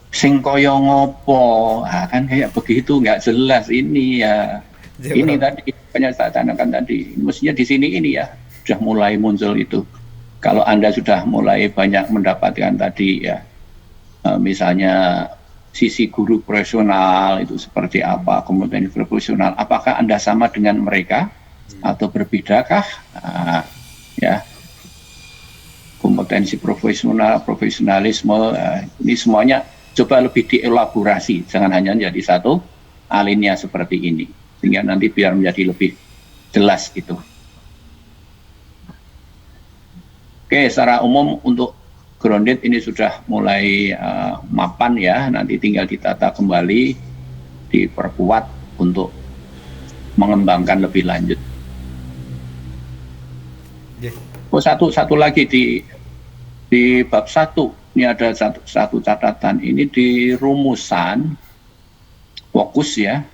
Sing koyo ngopo, kan kayak begitu, nggak jelas ini ya. Ini tadi, penyataan tadi, mestinya di sini ini ya, sudah mulai muncul itu. Kalau Anda sudah mulai banyak mendapatkan tadi ya, misalnya sisi guru profesional itu seperti apa, kemudian profesional, apakah Anda sama dengan mereka atau berbedakah? Ya, kompetensi profesional, profesionalisme, ini semuanya coba lebih dielaborasi, jangan hanya jadi satu alinea seperti ini, sehingga nanti biar menjadi lebih jelas itu. Oke, secara umum untuk grounded ini sudah mulai mapan ya, nanti tinggal ditata kembali, diperkuat untuk mengembangkan lebih lanjut. Oh, satu lagi di bab 1 ini ada satu catatan, ini di rumusan fokus ya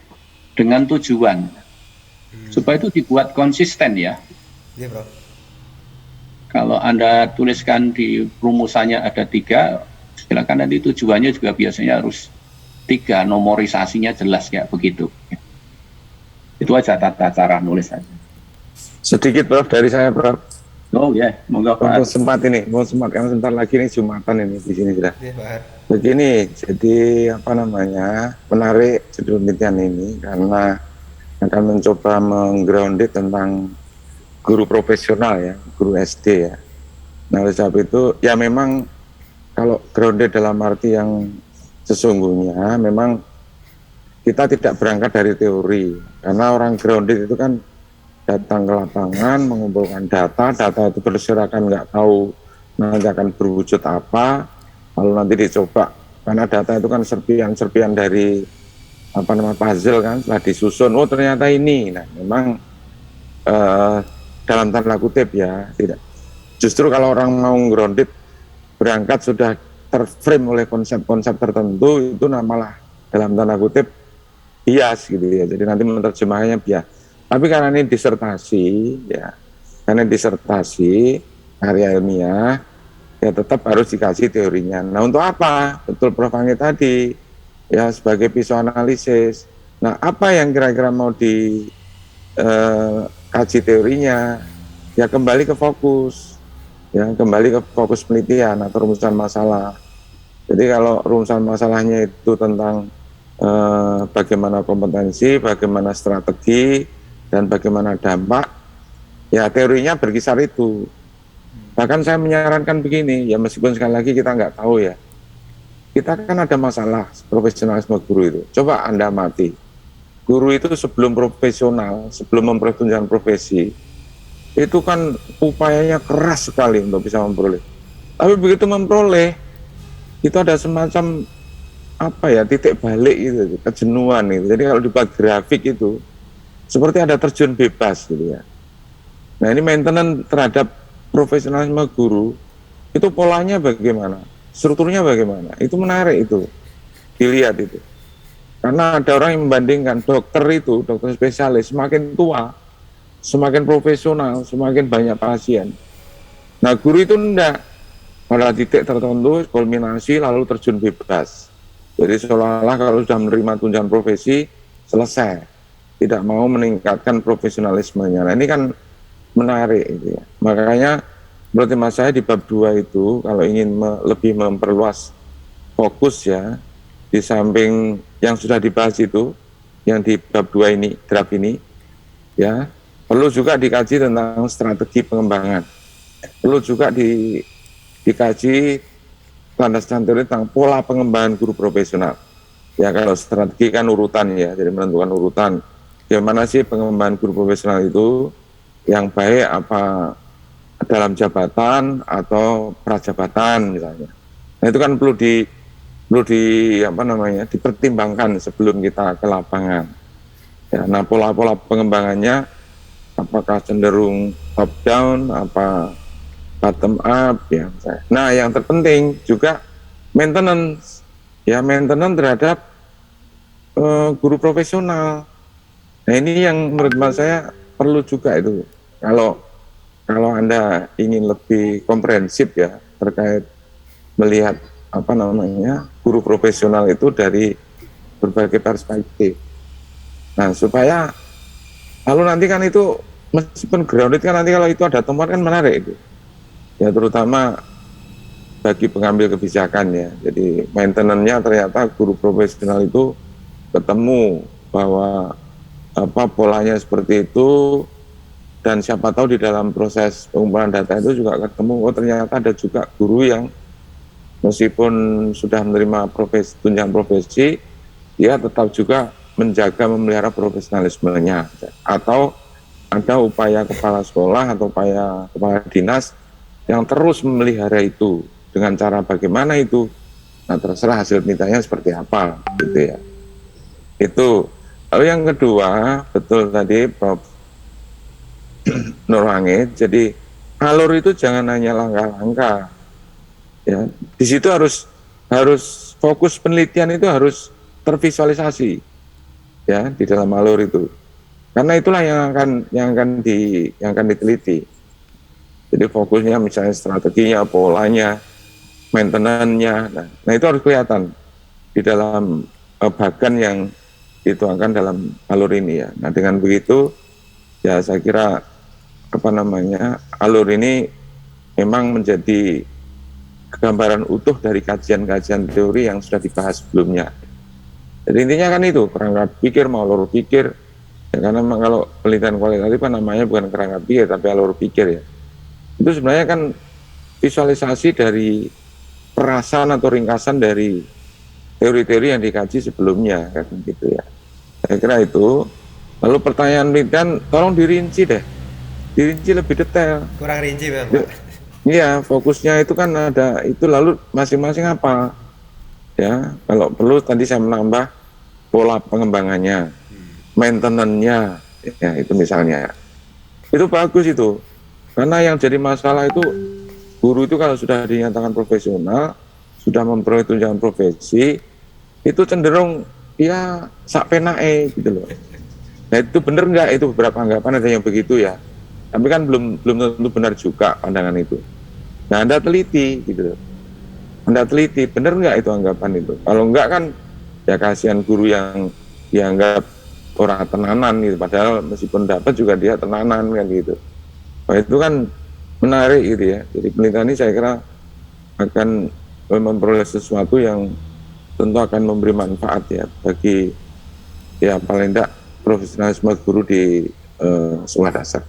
dengan tujuan supaya itu dibuat konsisten ya. Iya, Bro. Kalau Anda tuliskan di rumusannya ada 3, silakan nanti tujuannya juga biasanya harus 3, nomorisasinya jelas kayak begitu. Itu aja tata cara nulis aja. Sedikit Prof dari saya Prof. Oh ya, moga Pak. Sempat ini, mau sempat karena sebentar lagi ini Jumatan ini di sini sudah. Begini, jadi apa namanya, menarik judul penelitian ini karena akan mencoba menggrounded tentang guru profesional ya, guru SD ya. Nah oleh sebab itu ya memang kalau grounded dalam arti yang sesungguhnya memang kita tidak berangkat dari teori, karena orang grounded itu kan datang ke lapangan, mengumpulkan data itu berserakan nggak tahu nanti akan berwujud apa, lalu nanti dicoba, karena data itu kan serpian dari apa namanya puzzle kan, setelah disusun, oh ternyata ini. Nah memang dalam tanda kutip ya, tidak. Justru kalau orang mau grounded berangkat sudah terframe oleh konsep-konsep tertentu, itu malah dalam tanda kutip bias gitu ya. Jadi nanti menerjemahkannya bias. Tapi karena ini disertasi ya, karena disertasi karya ilmiah ya tetap harus dikasih teorinya. Nah untuk apa? Betul Prof. Anggi tadi ya, sebagai pisau analisis. Nah apa yang kira-kira mau kaji teorinya, ya kembali ke fokus, ya kembali ke fokus penelitian atau rumusan masalah. Jadi kalau rumusan masalahnya itu tentang bagaimana kompetensi, bagaimana strategi, dan bagaimana dampak, ya teorinya berkisar itu. Bahkan saya menyarankan begini, ya meskipun sekali lagi kita nggak tahu ya, kita kan ada masalah profesionalisme guru itu. Coba Anda amati, guru itu sebelum profesional, sebelum memperoleh tunjangan profesi, itu kan upayanya keras sekali untuk bisa memperoleh. Tapi begitu memperoleh, itu ada semacam apa ya, titik balik itu, kejenuhan itu. Jadi kalau dibuat grafik itu, seperti ada terjun bebas gitu ya. Nah ini maintenance terhadap profesionalisme guru, itu polanya bagaimana, strukturnya bagaimana, itu menarik itu, dilihat itu. Karena ada orang yang membandingkan dokter itu, dokter spesialis, semakin tua, semakin profesional, semakin banyak pasien. Nah guru itu enggak, pada titik tertentu, kulminasi, lalu terjun bebas. Jadi seolah-olah kalau sudah menerima tunjangan profesi, selesai. Tidak mau meningkatkan profesionalismenya. Nah ini kan menarik itu ya. Makanya menurut mas saya di bab 2 itu, kalau ingin lebih memperluas fokus ya, di samping yang sudah dibahas itu, yang di bab 2 ini, draft ini, ya, perlu juga dikaji tentang strategi pengembangan. Perlu juga dikaji landasan teori tentang pola pengembangan guru profesional. Ya kalau strategi kan urutan ya, jadi menentukan urutan. Bagaimana sih pengembangan guru profesional itu yang baik, apa dalam jabatan atau prajabatan misalnya. Nah itu kan perlu dipertimbangkan sebelum kita ke lapangan. Ya, nah pola-pola pengembangannya apakah cenderung top down, apa bottom up ya. Nah yang terpenting juga maintenance ya, maintenance terhadap guru profesional. Nah ini yang menurut saya perlu juga itu. Kalau Anda ingin lebih komprehensif ya terkait melihat guru profesional itu dari berbagai perspektif. Nah supaya lalu nanti kan itu meskipun grounded kan nanti kalau itu ada temuan kan menarik itu. Ya terutama bagi pengambil kebijakan ya. Jadi maintenance-nya ternyata guru profesional itu ketemu bahwa polanya seperti itu, dan siapa tahu di dalam proses pengumpulan data itu juga ketemu ternyata ada juga guru yang meskipun sudah menerima tunjangan profesi, dia tetap juga menjaga memelihara profesionalismenya, atau ada upaya kepala sekolah atau upaya kepala dinas yang terus memelihara itu dengan cara bagaimana itu, nah terserah hasil mintanya seperti apa gitu ya. Itu. Lalu yang kedua, betul tadi Prof. Nurwangid, jadi alur itu jangan hanya langkah-langkah ya, di situ harus fokus penelitian itu harus tervisualisasi ya di dalam alur itu, karena itulah yang akan diteliti. Jadi fokusnya misalnya strateginya, polanya, maintenance-nya, nah itu harus kelihatan di dalam bagan yang dituangkan dalam alur ini ya. Nah dengan begitu ya saya kira alur ini memang menjadi gambaran utuh dari kajian-kajian teori yang sudah dibahas sebelumnya. Jadi intinya kan itu kerangka pikir mau alur pikir ya, karena memang kalau penelitian kualitatif kan namanya bukan kerangka pikir tapi alur pikir ya. Itu sebenarnya kan visualisasi dari perasaan atau ringkasan dari teori-teori yang dikaji sebelumnya kan gitu ya. Saya kira itu. Lalu pertanyaan penelitian tolong dirinci deh, dirinci lebih detail. Kurang rinci Bang. Iya, fokusnya itu kan ada itu, lalu masing-masing apa ya. Kalau perlu tadi saya menambah pola pengembangannya, maintenance-nya ya, itu misalnya. Itu bagus itu. Karena yang jadi masalah itu guru itu kalau sudah dinyatakan profesional, sudah memperoleh tunjangan profesi, itu cenderung ya sak penae gitu loh. Nah itu benar nggak, itu beberapa anggapan ada yang begitu ya. Tapi kan belum tentu benar juga pandangan itu. Nah Anda teliti gitu loh. Anda teliti, benar nggak itu anggapan itu. Kalau enggak kan ya kasihan guru yang dianggap orang tenanan gitu. Padahal meskipun dapat juga dia tenanan kan gitu. Nah itu kan menarik gitu ya. Jadi penelitian ini saya kira akan memperoleh sesuatu yang tentu akan memberi manfaat ya bagi ya paling tidak profesionalisme guru di sekolah dasar.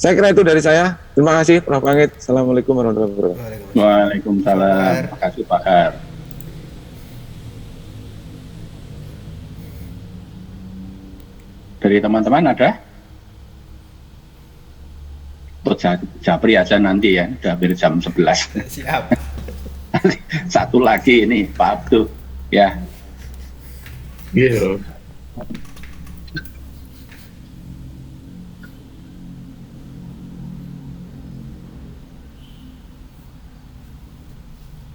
Saya kira itu dari saya. Terima kasih Prof. Angit. Assalamualaikum warahmatullahi wabarakatuh. Waalaikumsalam. Terima kasih Pak Har. Dari teman-teman ada? Japri aja nanti ya, udah hampir jam 11. Siap. Satu lagi ini Pak Abdul ya. Iya.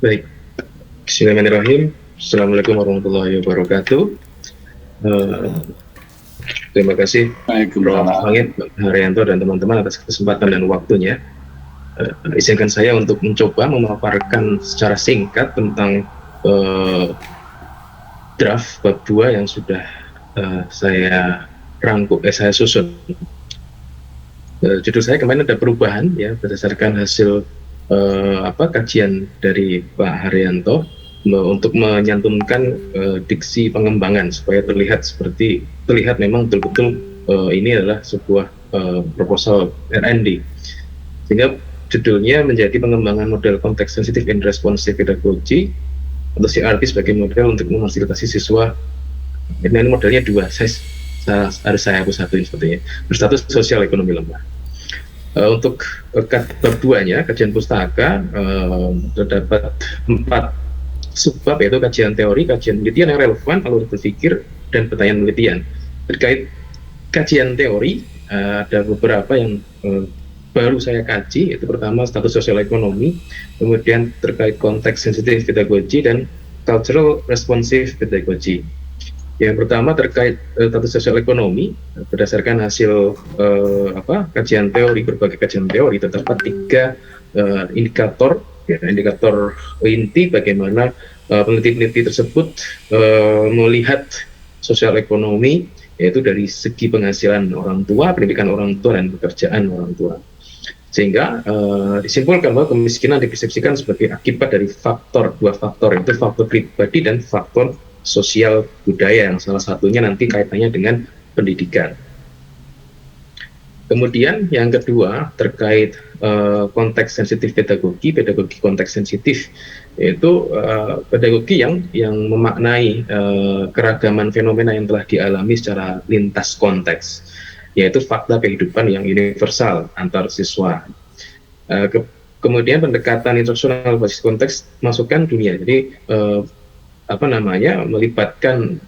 Baik. Bismillahirrahmanirrahim. Assalamualaikum warahmatullahi wabarakatuh. Terima kasih Prof. Angit, Pak Haryanto dan teman-teman atas kesempatan dan waktunya. Izinkan saya untuk mencoba memaparkan secara singkat tentang draft bab 2 yang sudah saya saya susun. Judul saya kemarin ada perubahan ya berdasarkan hasil kajian dari Pak Haryanto untuk menyantumkan diksi pengembangan supaya terlihat memang betul-betul ini adalah sebuah proposal R&D, sehingga judulnya menjadi pengembangan model konteks sensitif and responsive pedagogy atau CRP sebagai model untuk memfasilitasi siswa. Ini modelnya dua, harus saya hapus satu ini sepertinya, berstatus sosial ekonomi lemah. Untuk bab 2-nya, kajian pustaka, terdapat 4 subbab, yaitu kajian teori, kajian penelitian yang relevan, alur berpikir, dan pertanyaan penelitian. Terkait kajian teori, ada beberapa yang baru saya kaji, yaitu pertama status sosial ekonomi, kemudian terkait konteks sensitif pedagogi, dan cultural responsive pedagogy. Yang pertama terkait status sosial ekonomi, berdasarkan hasil kajian teori, berbagai kajian teori, terdapat 3 indikator inti bagaimana peneliti-peneliti tersebut melihat sosial ekonomi, yaitu dari segi penghasilan orang tua, pendidikan orang tua, dan pekerjaan orang tua. Sehingga disimpulkan bahwa kemiskinan dipersepsikan sebagai akibat dari dua faktor, yaitu faktor pribadi dan faktor sosial budaya, yang salah satunya nanti kaitannya dengan pendidikan. Kemudian yang kedua terkait konteks sensitif pedagogi konteks sensitif, yaitu pedagogi yang memaknai keragaman fenomena yang telah dialami secara lintas konteks, yaitu fakta kehidupan yang universal antar siswa. Kemudian pendekatan instruksional basis konteks masukkan dunia, jadi melibatkan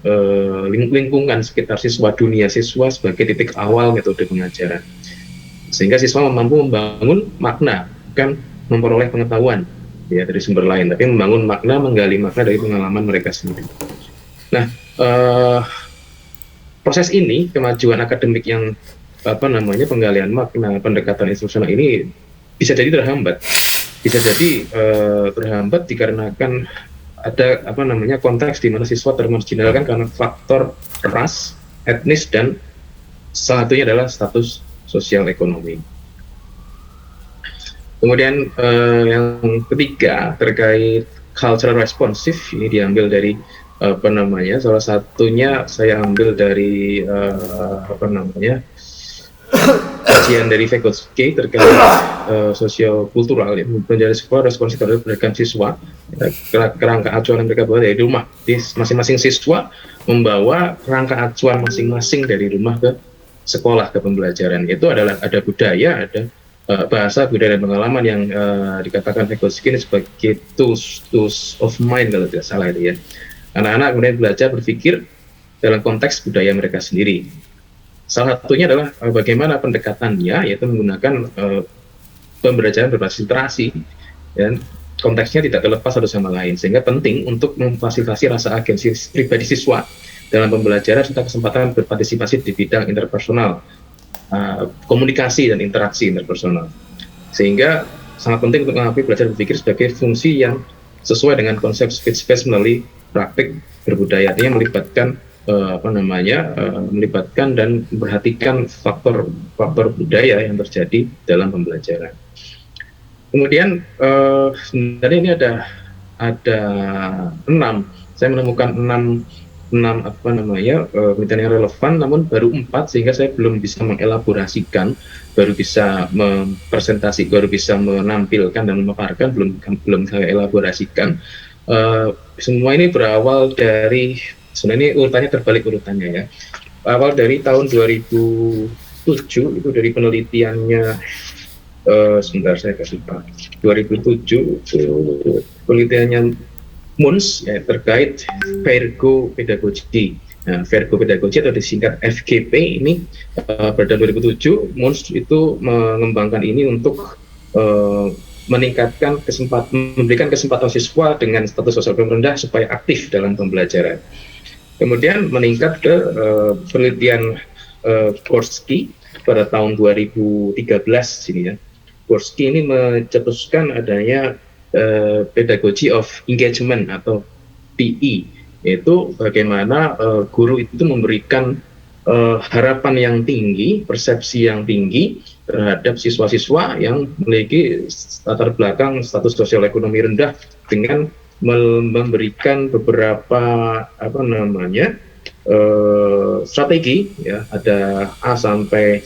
lingkungan sekitar siswa, dunia siswa sebagai titik awal metode pengajaran, sehingga siswa mampu membangun makna, bukan memperoleh pengetahuan ya dari sumber lain, tapi membangun makna, menggali makna dari pengalaman mereka sendiri. Nah, proses ini, kemajuan akademik yang penggalian makna, pendekatan instruksional ini bisa jadi terhambat dikarenakan ada konteks di mana siswa termarginalkan karena faktor ras, etnis, dan salah satunya adalah status sosial ekonomi. Kemudian yang ketiga terkait cultural responsive, ini diambil dari salah satunya saya ambil dari kajian dari Vygotsky terkait sosio-kultural, ya, menjadi sekolah responsif terhadap pendidikan siswa, kerangka acuan yang mereka bawa dari rumah. Jadi masing-masing siswa membawa kerangka acuan masing-masing dari rumah ke sekolah, ke pembelajaran. Itu adalah ada budaya, ada bahasa, budaya, dan pengalaman yang dikatakan Vygotsky ini sebagai tools of mind kalau tidak salah itu ya. Anak-anak kemudian belajar berpikir dalam konteks budaya mereka sendiri. Salah satunya adalah bagaimana pendekatannya, yaitu menggunakan pembelajaran berbasis literasi, dan konteksnya tidak terlepas satu sama lain, sehingga penting untuk memfasilitasi rasa agensi pribadi siswa dalam pembelajaran serta kesempatan berpartisipasi di bidang interpersonal, komunikasi dan interaksi interpersonal, sehingga sangat penting untuk mengakui belajar berpikir sebagai fungsi yang sesuai dengan konsep speech space melalui praktik berbudaya, artinya melibatkan dan memperhatikan faktor budaya yang terjadi dalam pembelajaran. Kemudian sebenarnya ini ada ada 6. Saya menemukan 6 apa namanya penelitian yang relevan, namun baru 4, sehingga saya belum bisa mengelaborasikan, baru bisa baru bisa menampilkan dan memaparkan, belum saya elaborasikan. Semua ini berawal dari, sebenarnya ini urutannya terbalik urutannya ya. Awal dari tahun 2007 itu dari penelitiannya, sebentar saya kasih Pak. 2007 penelitiannya Munz ya, terkait Virgo Pedagogy. Nah, Virgo Pedagogy atau disingkat FGP ini pada 2007 Munz itu mengembangkan ini untuk memberikan kesempatan siswa dengan status sosial rendah supaya aktif dalam pembelajaran. Kemudian meningkat ke penelitian Gorski pada tahun 2013 sini ya. Gorski ini mencetuskan adanya pedagogy of engagement atau PE, yaitu bagaimana guru itu memberikan harapan yang tinggi, persepsi yang tinggi terhadap siswa-siswa yang memiliki latar belakang status sosial ekonomi rendah dengan memberikan beberapa apa namanya strategi ya, ada A sampai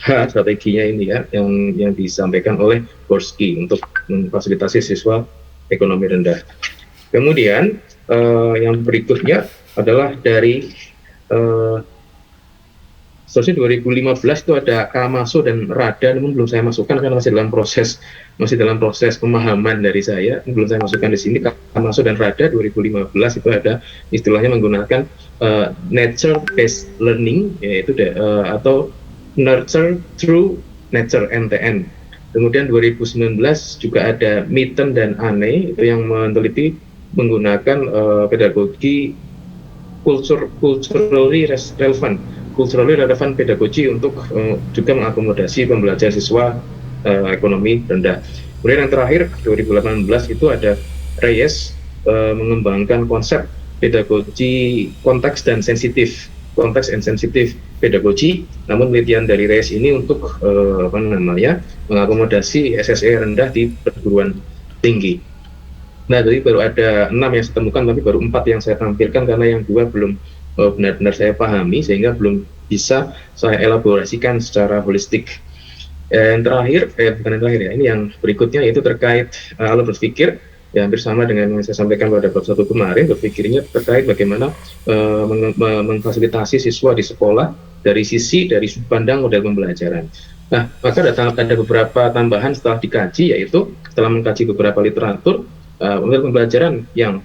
H strateginya ini ya, yang disampaikan oleh Gorski untuk memfasilitasi siswa ekonomi rendah. Kemudian yang berikutnya adalah dari seharusnya 2015 itu ada Kamaso dan Rada, namun belum saya masukkan karena masih dalam proses pemahaman dari saya, belum saya masukkan di sini. Kamaso dan Rada 2015 itu ada istilahnya menggunakan nature based learning, yaitu atau nurture through nature NTN. Kemudian 2019 juga ada Mitten dan Ane itu yang meneliti menggunakan pedagogi culturally relevant pedagogi untuk juga mengakomodasi pembelajaran siswa ekonomi rendah. Kemudian yang terakhir 2018 itu ada Reyes mengembangkan konsep pedagogi konteks and sensitif pedagogi. Namun penelitian dari Reyes ini untuk mengakomodasi SSE rendah di perguruan tinggi. Nah, jadi baru ada 6 yang saya temukan, tapi baru 4 yang saya tampilkan karena yang 2 belum benar-benar saya pahami, sehingga belum bisa saya elaborasikan secara holistik. Yang terakhir, bukan yang terakhir ya, ini yang berikutnya yaitu terkait alur berpikir, ya hampir sama dengan yang saya sampaikan pada bab 1 kemarin. Berpikirnya terkait bagaimana memfasilitasi siswa di sekolah dari sudut pandang model pembelajaran. Nah, maka ada beberapa tambahan setelah dikaji, yaitu setelah mengkaji beberapa literatur, model pembelajaran yang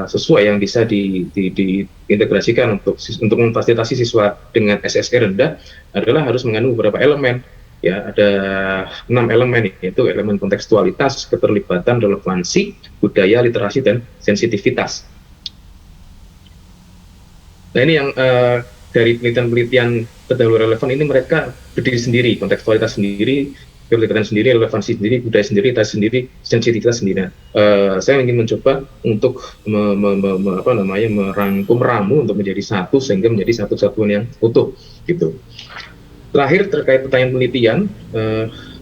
sesuai, yang bisa diintegrasikan untuk memfasilitasi siswa dengan SSE rendah adalah harus mengandung beberapa elemen. Ya, ada 6 elemen, yaitu elemen kontekstualitas, keterlibatan, relevansi, budaya, literasi, dan sensitivitas. Nah, ini yang dari penelitian terdahulu relevan ini mereka berdiri sendiri, kontekstualitas sendiri, keterlibatan sendiri, relevansi sendiri, budaya sendiri, literasi sendiri, sensitivitas sendiri. Saya ingin mencoba untuk meramu untuk menjadi satu, sehingga menjadi satu kesatuan yang utuh, gitu. Terakhir terkait pertanyaan penelitian,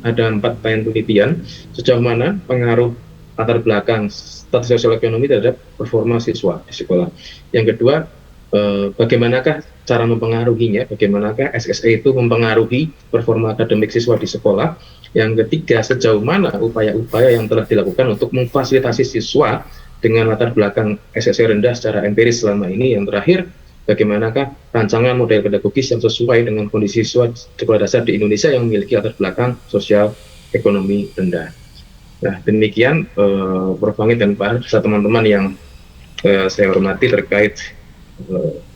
ada 4 pertanyaan penelitian. Sejauh mana pengaruh latar belakang status sosial ekonomi terhadap performa siswa di sekolah. Yang kedua, bagaimanakah cara mempengaruhinya, bagaimanakah SSE itu mempengaruhi performa akademik siswa di sekolah. Yang ketiga, sejauh mana upaya-upaya yang telah dilakukan untuk memfasilitasi siswa dengan latar belakang SSE rendah secara empiris selama ini. Yang terakhir, bagaimanakah rancangan model pedagogis yang sesuai dengan kondisi siswa sekolah dasar di Indonesia yang memiliki latar belakang sosial ekonomi rendah. Nah, demikian Prof. Wangit dan Pak, serta teman-teman yang saya hormati terkait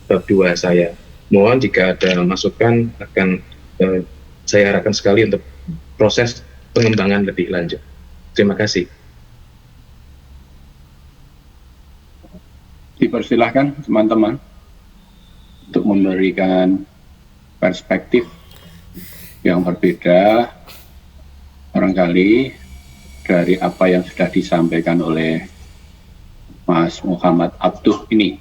bab 2 saya. Mohon jika ada masukan akan saya harapkan sekali untuk proses pengembangan lebih lanjut. Terima kasih. Dipersilahkan teman-teman untuk memberikan perspektif yang berbeda barangkali dari apa yang sudah disampaikan oleh Mas Muhammad Abduh ini.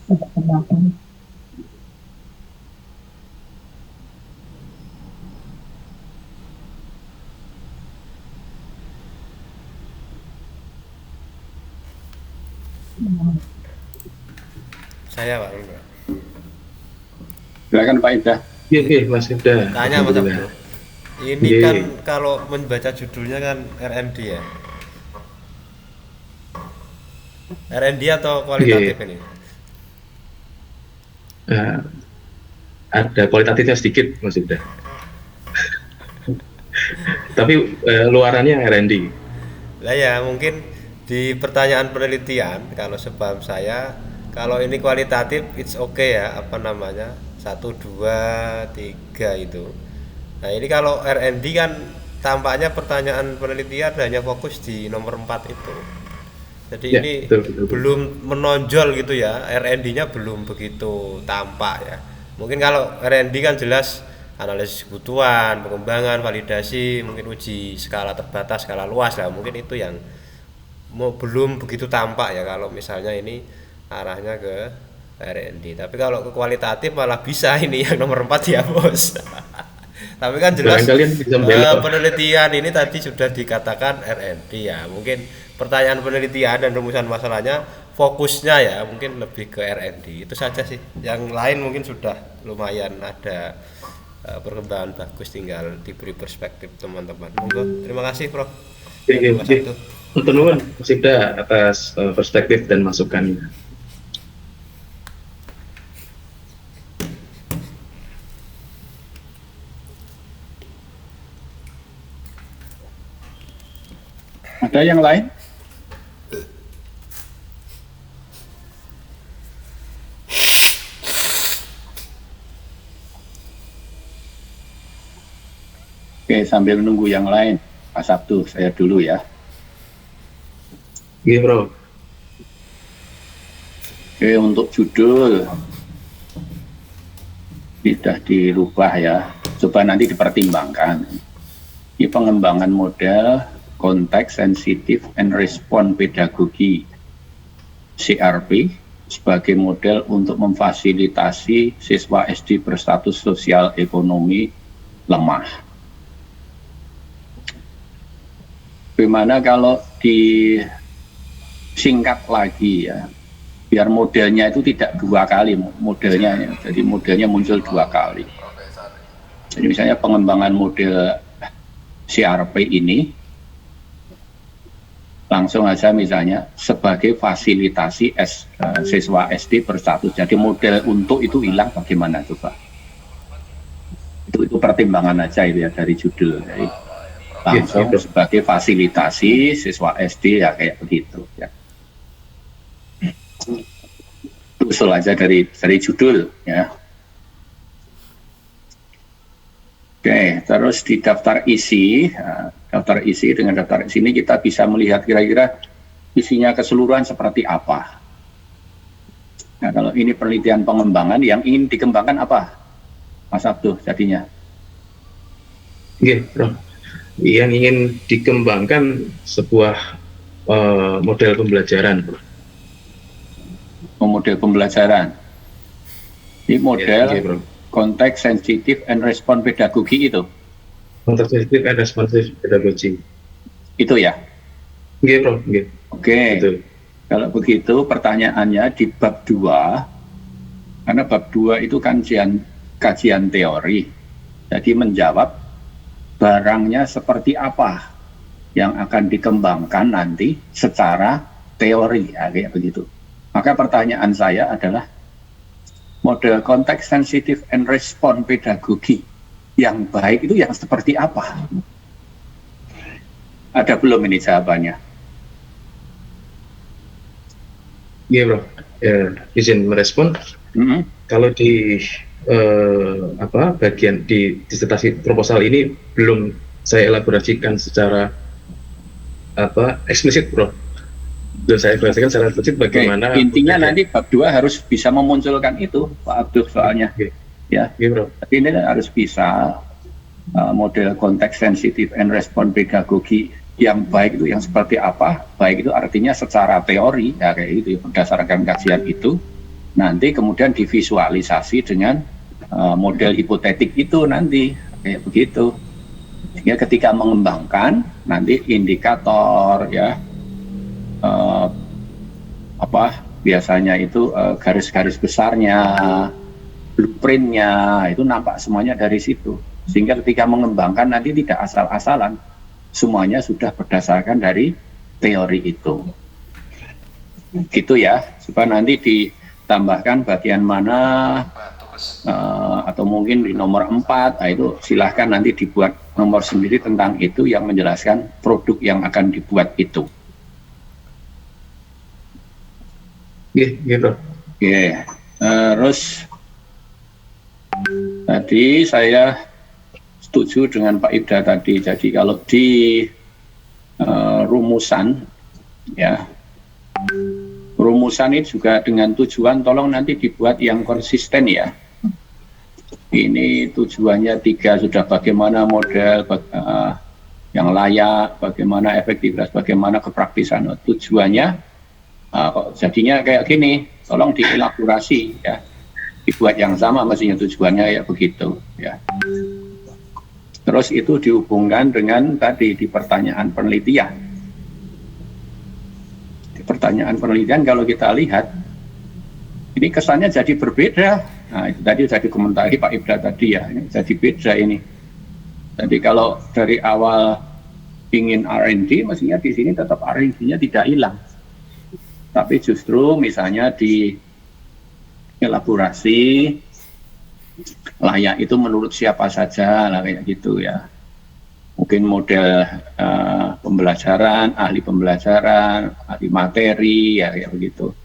Saya Pak. Silakan Pak Ida. Iya, Mas Ibda. Tanya Mas Abdul. Ini Iya. kan kalau membaca judulnya kan RND ya. RND atau kualitatif ini? Ada kualitatifnya sedikit, Mas Ibda. Tapi luarannya R&D. Lah ya mungkin di pertanyaan penelitian kalau sebab saya kalau ini kualitatif it's okay ya apa namanya 1, 2, 3 itu. Nah ini kalau R&D kan tampaknya pertanyaan penelitian hanya fokus di nomor 4 itu. Jadi Ya, ini betul. belum menonjol gitu ya, R&D-nya belum begitu tampak ya. Mungkin kalau R&D kan jelas analisis kebutuhan, pengembangan, validasi, mungkin uji skala terbatas, skala luas lah. Mungkin itu yang belum begitu tampak ya kalau misalnya ini arahnya ke R&D. Tapi kalau ke kualitatif malah bisa ini yang nomor 4 ya bos. Tapi kan jelas penelitian ini tadi sudah dikatakan R&D ya. Mungkin pertanyaan penelitian dan rumusan masalahnya fokusnya ya mungkin lebih ke R&D. Itu saja sih. Yang lain mungkin sudah lumayan ada perkembangan bagus, tinggal diberi perspektif teman-teman. Monggo, terima kasih Prof. Untuk nuwun Mas Ibda atas perspektif dan masukannya. Ada yang lain? Oke, sambil menunggu yang lain, Pak Sabtu, saya dulu ya. Iya, Bro. Oke, untuk judul sudah dirubah ya. Coba nanti dipertimbangkan. Ini pengembangan model konteks sensitif and respon pedagogi CRP sebagai model untuk memfasilitasi siswa SD berstatus sosial ekonomi lemah. Bagaimana kalau disingkat lagi ya, biar modelnya itu tidak 2 kali modelnya ya. Jadi modelnya muncul 2 kali. Jadi misalnya pengembangan model CRP ini langsung aja misalnya sebagai fasilitasi siswa SD berstatus. Jadi model untuk itu hilang bagaimana coba? Itu pertimbangan aja itu ya dari judul. Jadi langsung sebagai fasilitasi siswa SD ya kayak begitu ya. Usul aja dari judul ya. Oke, terus di daftar isi dengan daftar isi ini kita bisa melihat kira-kira isinya keseluruhan seperti apa. Nah, kalau ini penelitian pengembangan yang ingin dikembangkan apa, Mas Abduh jadinya? Oke, Bro. Yang ingin dikembangkan sebuah model pembelajaran, Bro. Model pembelajaran. Ini model ya, Bro. konteks sensitif and respon pedagogi itu. Konteks sensitif and responsif pedagogi. Itu ya? Oke, Bro. Oke. Kalau begitu pertanyaannya di bab 2, karena bab 2 itu kajian teori. Jadi menjawab barangnya seperti apa yang akan dikembangkan nanti secara teori ya, kayak begitu. Maka pertanyaan saya adalah model konteks sensitif and respon pedagogi yang baik itu yang seperti apa? Ada belum ini jawabannya? Iya, Bro. Ya, izin merespon. Kalau di bagian di disertasi proposal ini belum saya elaborasikan secara eksplisit, Bro. Belum saya elaborasikan secara eksplisit bagaimana. Intinya nanti bab 2 harus bisa memunculkan itu, Pak Abdul soalnya. Ya, Bro. Tapi ini harus bisa model konteks sensitif and respon pedagogi yang baik itu yang seperti apa? Baik itu artinya secara teori ya kayak gitu berdasarkan kajian itu. nanti kemudian divisualisasi dengan model hipotetik itu nanti kayak begitu. Sehingga ketika mengembangkan nanti indikator ya biasanya itu garis-garis besarnya, blueprintnya itu nampak semuanya dari situ. Sehingga ketika mengembangkan nanti tidak asal-asalan, semuanya sudah berdasarkan dari teori itu. Gitu ya, supaya nanti ditambahkan bagian mana atau mungkin di nomor 4, nah itu silahkan nanti dibuat nomor sendiri tentang itu yang menjelaskan produk yang akan dibuat itu. Gitu. Terus tadi saya setuju dengan Pak Ibda tadi. Jadi kalau di rumusan ya, rumusan ini juga dengan tujuan tolong nanti dibuat yang konsisten ya. Ini tujuannya 3 sudah, bagaimana model yang layak, bagaimana efektivitas, bagaimana kepraktisan. Tujuannya kok jadinya kayak gini, tolong dielaborasi ya, dibuat yang sama mestinya tujuannya ya begitu ya. Terus itu dihubungkan dengan tadi di pertanyaan penelitian. Di pertanyaan penelitian kalau kita lihat ini kesannya jadi berbeda. Nah itu tadi sudah dikomentari Pak Ibda tadi ya, ini jadi beda ini. Jadi kalau dari awal ingin R&D, mestinya di sini tetap R&D-nya tidak hilang. Tapi justru misalnya di elaborasi layak itu menurut siapa saja lah kayak gitu ya. Mungkin model pembelajaran, ahli pembelajaran, ahli materi ya kayak begitu.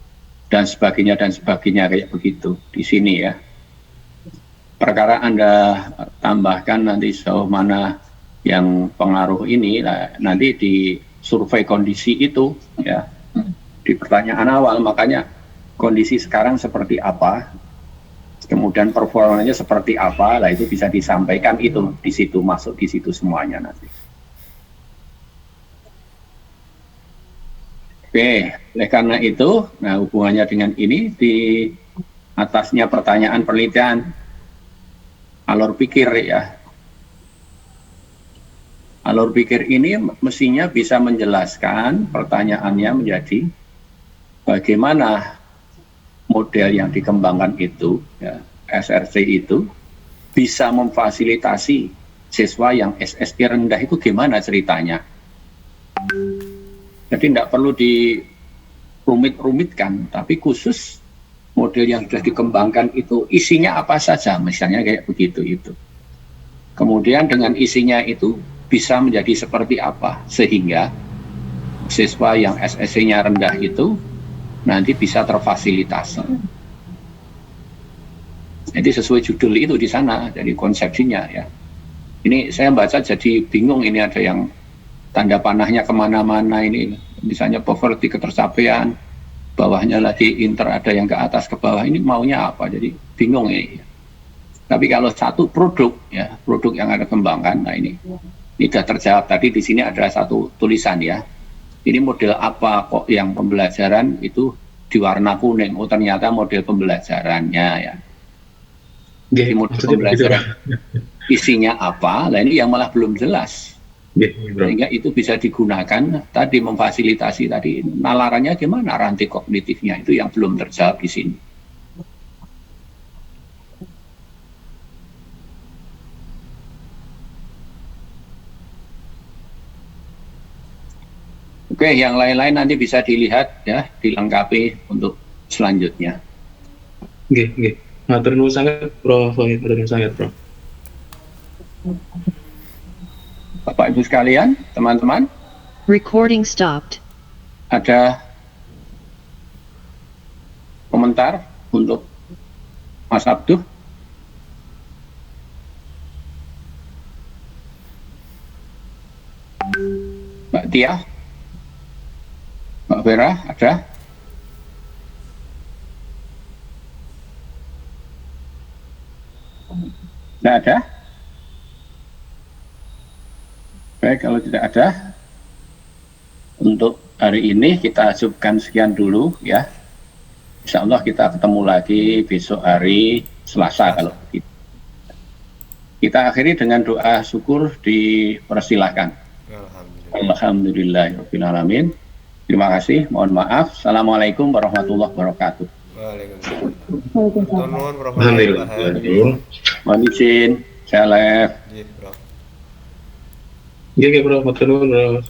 Dan sebagainya kayak begitu di sini ya. Perkara Anda tambahkan nanti sejauh mana yang pengaruh ini, nah, nanti di survei kondisi itu ya. Di pertanyaan awal, makanya kondisi sekarang seperti apa, kemudian performanya seperti apa, lah itu bisa disampaikan itu di situ, masuk di situ semuanya nanti. Oke, oleh karena itu, nah hubungannya dengan ini di atasnya pertanyaan penelitian, alur pikir ya. Alur pikir ini mestinya bisa menjelaskan pertanyaannya menjadi bagaimana model yang dikembangkan itu, ya, SRC itu, bisa memfasilitasi siswa yang SSI rendah itu gimana ceritanya. Jadi tidak perlu dirumit-rumitkan, tapi khusus model yang sudah dikembangkan itu isinya apa saja, misalnya kayak begitu itu. Kemudian dengan isinya itu bisa menjadi seperti apa, sehingga siswa yang SSI-nya rendah itu nanti bisa terfasilitasi. Jadi sesuai judul itu di sana, jadi konsepsinya ya. Ini saya baca jadi bingung, ini ada yang tanda panahnya kemana-mana ini, misalnya poverty, ketersapaian, bawahnya lagi inter, ada yang ke atas ke bawah, ini maunya apa, jadi bingung ini. Tapi kalau satu produk ya, produk yang ada kembangkan, nah ini sudah terjawab tadi. Di sini ada satu tulisan ya, ini model apa kok yang pembelajaran itu di warna kuning, oh ternyata model pembelajarannya ya. Jadi model pembelajaran isinya apa, nah ini yang malah belum jelas. Sehingga itu bisa digunakan tadi memfasilitasi tadi, nalarannya gimana, rantai kognitifnya itu yang belum terjawab di sini. Oke, yang lain-lain nanti bisa dilihat ya, dilengkapi untuk selanjutnya. Oke. Matur nuwun sangat, Prof. Matur nuwun sangat, Prof. Bapak Ibu sekalian, teman-teman. Recording stopped. Ada komentar untuk Mas Abduh? Mbak Tia? Mbak Vera, ada? Tidak ada? Baik, kalau tidak ada, untuk hari ini kita cukupkan sekian dulu ya. Insya Allah kita ketemu lagi besok hari Selasa kalau begitu. Kita akhiri dengan doa syukur, dipersilahkan. Alhamdulillahirrahmanirrahim. Terima kasih, mohon maaf. Assalamualaikum warahmatullahi wabarakatuh. Waalaikumsalam. Alhamdulillah. Mohon izin, saya live. Iya, bro. Matur nuwun, bro.